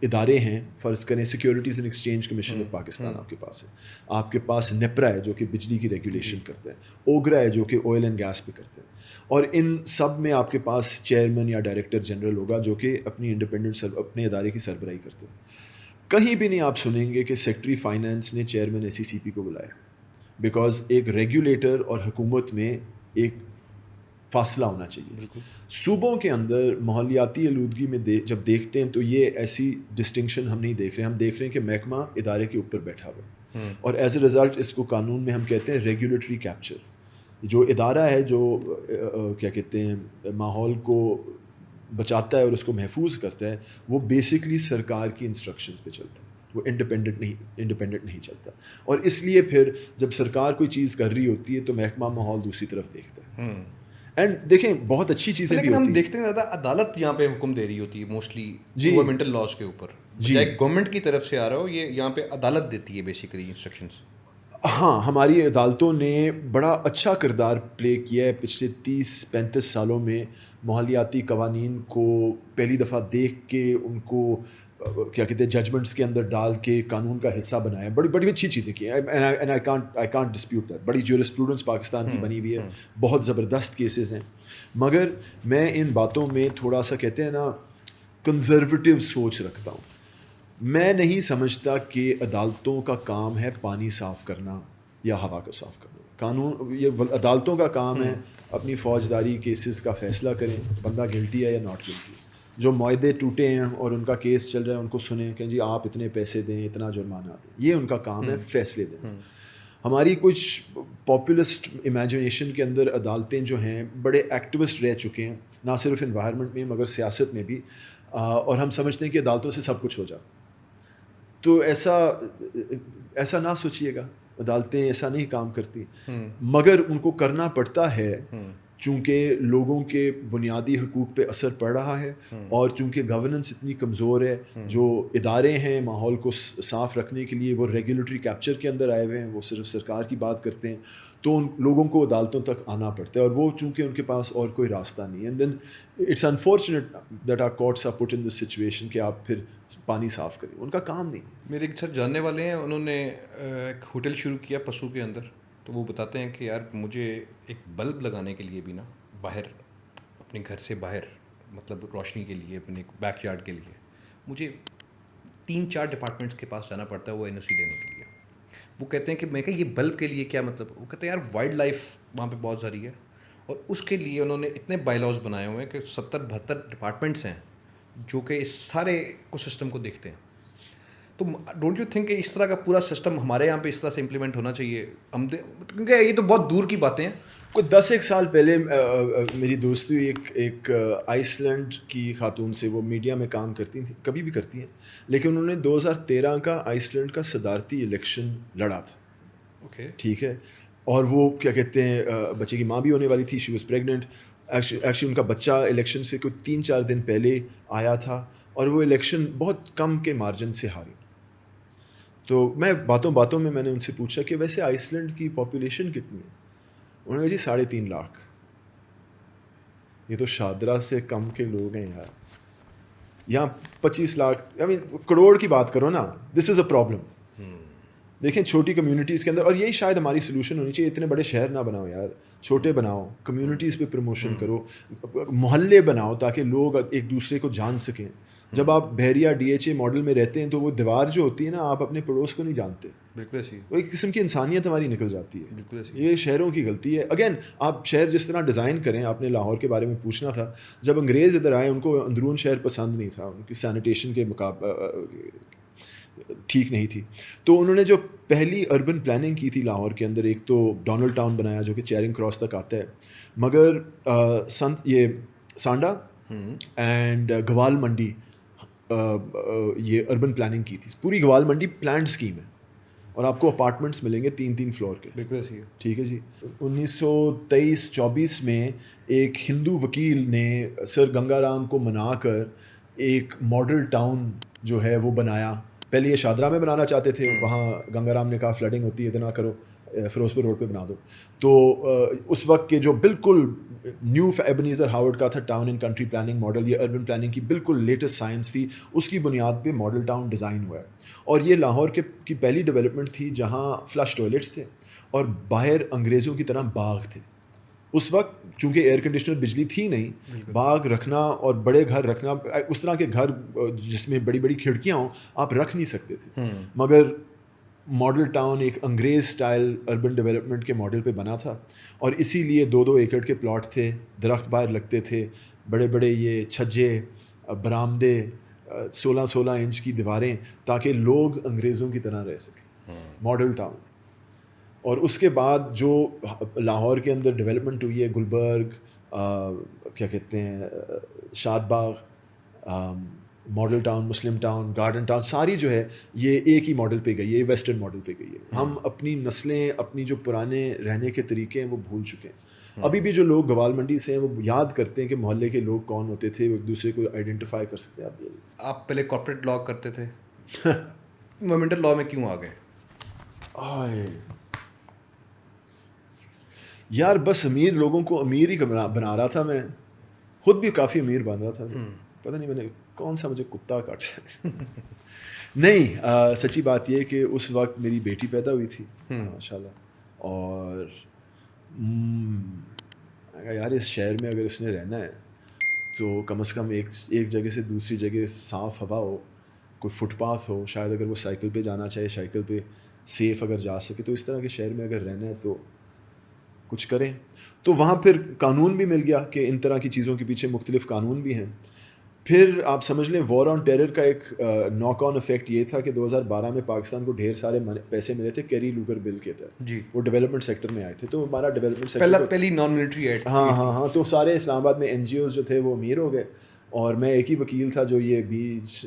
Speaker 1: ادارے ہیں. فرض کریں securities and exchange commission of Pakistan آپ کے پاس ہے, آپ کے پاس نیپرا ہے جو کہ بجلی کی ریگولیشن کرتا ہے, اوگرا ہے جو کہ آئل اینڈ گیس پہ کرتا ہے, اور ان سب میں آپ کے پاس چیئرمین یا ڈائریکٹر جنرل ہوگا جو کہ اپنی انڈیپینڈنٹ اپنے ادارے کی سربراہی کرتے ہیں. کہیں بھی نہیں آپ سنیں گے کہ سیکٹری فائنانس نے چیئرمین SECP کو بلایا, بیکاز ایک ریگولیٹر اور حکومت میں ایک فاصلہ ہونا چاہیے. صوبوں کے اندر ماحولیاتی آلودگی میں جب دیکھتے ہیں تو یہ ایسی ڈسٹنکشن ہم نہیں دیکھ رہے. ہم دیکھ رہے ہیں کہ محکمہ ادارے کے اوپر بیٹھا ہوا ہے, اور ایز اے رزلٹ اس کو قانون میں ہم کہتے ہیں ریگولیٹری کیپچر. جو ادارہ ہے جو کیا کہتے ہیں ماحول کو بچاتا ہے اور اس کو محفوظ کرتا ہے, وہ بیسکلی سرکار کی انسٹرکشنز پہ چلتا ہے, وہ انڈیپینڈنٹ نہیں چلتا. اور اس لیے پھر جب سرکار کوئی چیز کر رہی ہوتی ہے تو محکمہ ماحول دوسری طرف دیکھتا ہے. اینڈ دیکھیں بہت اچھی چیزیں بھی ہوتی ہیں,
Speaker 2: لیکن ہم دیکھتے ہیں زیادہ عدالت یہاں پہ حکم دے رہی ہوتی ہے موسٹلی انوائرمنٹل لاز کے اوپر, چاہے گورنمنٹ کی طرف سے آ رہا ہو, یہ یہاں پہ عدالت دیتی ہے بیسیکلی انسٹرکشنز.
Speaker 1: ہاں, ہماری عدالتوں نے بڑا اچھا کردار پلے کیا ہے پچھلے 30-35 سالوں میں. ماحولیاتی قوانین کو پہلی دفعہ دیکھ کے ان کو کیا کہتے ہیں ججمنٹس کے اندر ڈال کے قانون کا حصہ بنایا. بڑی اچھی چیزیں کی ہیں, آئی کانٹ ڈسپیوٹ دیٹ. بڑی جورسپروڈنس پاکستان کی بنی ہوئی ہے, بہت زبردست کیسز ہیں. مگر میں ان باتوں میں تھوڑا سا کہتے ہیں نا کنزرویٹو سوچ رکھتا ہوں. میں نہیں سمجھتا کہ عدالتوں کا کام ہے پانی صاف کرنا یا ہوا کو صاف کرنا. قانون یہ عدالتوں کا کام ہے اپنی فوجداری کیسز کا فیصلہ کریں, بندہ گلٹی ہے یا ناٹ گلٹی. جو معاہدے ٹوٹے ہیں اور ان کا کیس چل رہا ہے ان کو سنیں کہ جی آپ اتنے پیسے دیں, اتنا جرمانہ دیں, یہ ان کا کام ہے فیصلے دینا. ہماری کچھ پاپولسٹ امیجنیشن کے اندر عدالتیں جو ہیں بڑے ایکٹیوسٹ رہ چکے ہیں, نہ صرف انوائرمنٹ میں مگر سیاست میں بھی, اور ہم سمجھتے ہیں کہ عدالتوں سے سب کچھ ہو جاتا. تو ایسا نہ سوچیے گا, عدالتیں ایسا نہیں کام کرتی, مگر ان کو کرنا پڑتا ہے چونکہ لوگوں کے بنیادی حقوق پہ اثر پڑ رہا ہے اور چونکہ گورننس اتنی کمزور ہے, جو ادارے ہیں ماحول کو صاف رکھنے کے لیے وہ ریگولیٹری کیپچر کے اندر آئے ہوئے ہیں, وہ صرف سرکار کی بات کرتے ہیں, تو ان لوگوں کو عدالتوں تک آنا پڑتا ہے, اور وہ چونکہ ان کے پاس اور کوئی راستہ نہیں ہے. And then it's unfortunate that our courts are put in this situation کہ آپ پھر پانی صاف کریں, ان کا کام نہیں.
Speaker 2: میرے ایک سر جاننے والے ہیں, انہوں نے ایک ہوٹل شروع کیا پسو کے اندر, تو وہ بتاتے ہیں کہ یار مجھے ایک بلب لگانے کے لیے بھی نا باہر اپنے گھر سے باہر, مطلب روشنی کے لیے اپنے بیک یارڈ کے لیے مجھے 3-4 ڈپارٹمنٹس کے پاس جانا پڑتا ہے وہ این او سی لینے کے لیے. وہ کہتے ہیں کہ میں کہ یہ بلب کے لیے کیا مطلب, وہ کہتے ہیں یار وائلڈ لائف وہاں پہ بہت ساری ہے, اور اس کے لیے انہوں نے اتنے بائی لاز بنائے ہوئے ہیں کہ 70-72 ڈپارٹمنٹس ہیں جو کہ اس سارے کو سسٹم کو دیکھتے ہیں. تو ڈونٹ یو تھنک کہ اس طرح کا پورا سسٹم ہمارے یہاں پہ اس طرح سے امپلیمنٹ ہونا چاہیے کیونکہ یہ تو بہت دور کی باتیں ہیں.
Speaker 1: کوئی 10-1 سال پہلے میری دوستی ہوئی ایک آئس لینڈ کی خاتون سے, وہ میڈیا میں کام کرتی تھیں, کبھی بھی کرتی ہیں, لیکن انہوں نے 2013 کا آئس لینڈ کا صدارتی الیکشن لڑا تھا.
Speaker 2: اوکے,
Speaker 1: ٹھیک ہے, اور وہ کیا کہتے ہیں بچے کی ماں بھی ہونے والی تھی, شی واز پریگننٹ. ایکچولی ان کا بچہ الیکشن سے کوئی 3-4 دن پہلے آیا تھا, اور وہ الیکشن بہت کم کے مارجن سے ہاری. تو میں باتوں میں نے ان سے پوچھا کہ ویسے آئس لینڈ کی پاپولیشن کتنی ہے؟ انہوں نے کہا جی 3.5 لاکھ. یہ تو شادرہ سے کم کے لوگ ہیں یار, یہاں 25 لاکھ, کروڑ کی بات کرو نا. دس از اے پرابلم. دیکھیں چھوٹی کمیونٹیز کے اندر, اور یہی شاید ہماری سلوشن ہونی چاہیے. اتنے بڑے شہر نہ بناؤ یار, چھوٹے بناؤ, کمیونٹیز پہ پروموشن کرو, محلے بناؤ تاکہ لوگ ایک دوسرے کو جان سکیں. جب آپ بحریہ DHA ماڈل میں رہتے ہیں تو وہ دیوار جو ہوتی ہے نا, آپ اپنے پڑوس کو نہیں جانتے.
Speaker 2: بالکل صحیح,
Speaker 1: وہ ایک قسم کی انسانیت ہماری نکل جاتی ہے.
Speaker 2: بالکل صحیح.
Speaker 1: یہ شہروں کی غلطی ہے. اگین آپ شہر جس طرح ڈیزائن کریں, آپ نے لاہور کے بارے میں پوچھنا تھا, جب انگریز ادھر آئے ان کو اندرون شہر پسند نہیں تھا, ان کی سینیٹیشن کے ٹھیک نہیں تھی. تو انہوں نے جو پہلی اربن پلاننگ کی تھی لاہور کے اندر, ایک تو ڈونلڈ ٹاؤن بنایا جو کہ چیرنگ کراس تک آتا ہے, مگر یہ سانڈا اینڈ گوال منڈی یہ اربن پلاننگ کی تھی. پوری گوال منڈی پلانڈ اسکیم ہے, اور آپ کو اپارٹمنٹس ملیں گے 3-3 فلور کے.
Speaker 2: بالکل صحیح.
Speaker 1: ٹھیک ہے جی. 1923-24 میں ایک ہندو وکیل نے سر گنگا رام کو منا کر ایک ماڈل ٹاؤن جو ہے وہ بنایا. پہلے یہ شادرہ میں بنانا چاہتے تھے, وہاں گنگا رام نے کہا فلڈنگ ہوتی ہے اتنا کرو, فیروز پور روڈ پہ بنا دو. تو اس وقت کے جو بالکل نیو ایبنیزر ہاورڈ کا تھا town and country planning model, یہ اربن پلاننگ کی بالکل لیٹسٹ سائنس تھی, اس کی بنیاد پہ ماڈل ٹاؤن ڈیزائن ہوا ہے. اور یہ لاہور کی پہلی ڈیولپمنٹ تھی جہاں فلش ٹوائلٹس تھے اور باہر انگریزوں کی طرح باغ تھے. اس وقت چونکہ ایئر کنڈیشنر بجلی تھی نہیں, باغ رکھنا اور بڑے گھر رکھنا, اس طرح کے گھر جس میں بڑی بڑی کھڑکیاں ہوں آپ رکھ نہیں سکتے تھے. مگر ماڈل ٹاؤن ایک انگریز سٹائل اربن ڈیولپمنٹ کے ماڈل پہ بنا تھا, اور اسی لیے 2-2 ایکڑ کے پلاٹ تھے, درخت باہر لگتے تھے, بڑے بڑے یہ چھجے, برآمدے, 16-16 انچ کی دیواریں, تاکہ لوگ انگریزوں کی طرح رہ سکیں. Model town. اور اس کے بعد جو لاہور کے اندر ڈیولپمنٹ ہوئی ہے, گلبرگ, کیا کہتے ہیں, شاد باغ, ماڈل ٹاؤن, مسلم ٹاؤن, گارڈن ٹاؤن, ساری جو ہے یہ ایک ہی ماڈل پہ گئی ہے, ویسٹرن ماڈل پہ گئی ہے. ہم اپنی نسلیں, اپنی جو پرانے رہنے کے طریقے ہیں وہ بھول چکے ہیں. ابھی بھی جو لوگ گوال منڈی سے ہیں وہ یاد کرتے ہیں کہ محلے کے لوگ کون ہوتے تھے, وہ ایک دوسرے کو آئیڈینٹیفائی کر سکتے ہیں.
Speaker 2: آپ پہلے کارپوریٹ لا کرتے تھے, انوائرمنٹل لا میں کیوں آ گئے؟
Speaker 1: یار بس امیر لوگوں کو امیر ہی بنا رہا تھا. میں خود بھی کافی امیر بن رہا تھا. پتہ نہیں میں نے کون سا مجھے کتا کاٹا. نہیں, سچی بات یہ کہ اس وقت میری بیٹی پیدا ہوئی تھی ماشاء اللہ, اور یار اس شہر میں اگر اس نے رہنا ہے تو کم از کم ایک جگہ سے دوسری جگہ صاف ہوا ہو, کوئی فٹ پاتھ ہو, شاید اگر وہ سائیکل پہ جانا چاہے سائیکل پہ سیف اگر جا سکے, تو اس طرح کے شہر میں اگر رہنا ہے تو کچھ کریں. تو وہاں پھر قانون بھی مل گیا کہ ان طرح کی چیزوں کے پیچھے مختلف قانون بھی ہیں. پھر آپ سمجھ لیں وار آن ٹیرر کا ایک ناک آن افیکٹ یہ تھا کہ 2012 میں پاکستان کو ڈھیر سارے پیسے ملے تھے کیری لوگر بل کے تحت.
Speaker 2: جی,
Speaker 1: وہ ڈیولپمنٹ سیکٹر میں آئے تھے, تو ہمارا ڈیولپمنٹ سیکٹر
Speaker 2: پہلی نان ملٹری ایڈ.
Speaker 1: ہاں, تو سارے اسلام آباد میں NGOs جو تھے وہ امیر ہو گئے, اور میں ایک ہی وکیل تھا جو یہ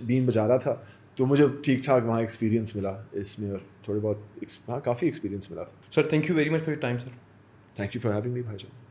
Speaker 1: بین بجا رہا تھا. تو مجھے ٹھیک ٹھاک وہاں ایکسپیرینس ملا اس میں, اور تھوڑے بہت کافی ایکسپیرینس ملا تھا.
Speaker 2: Sir thank you very much for your time sir.
Speaker 1: Thank you for having me, Bhaijan.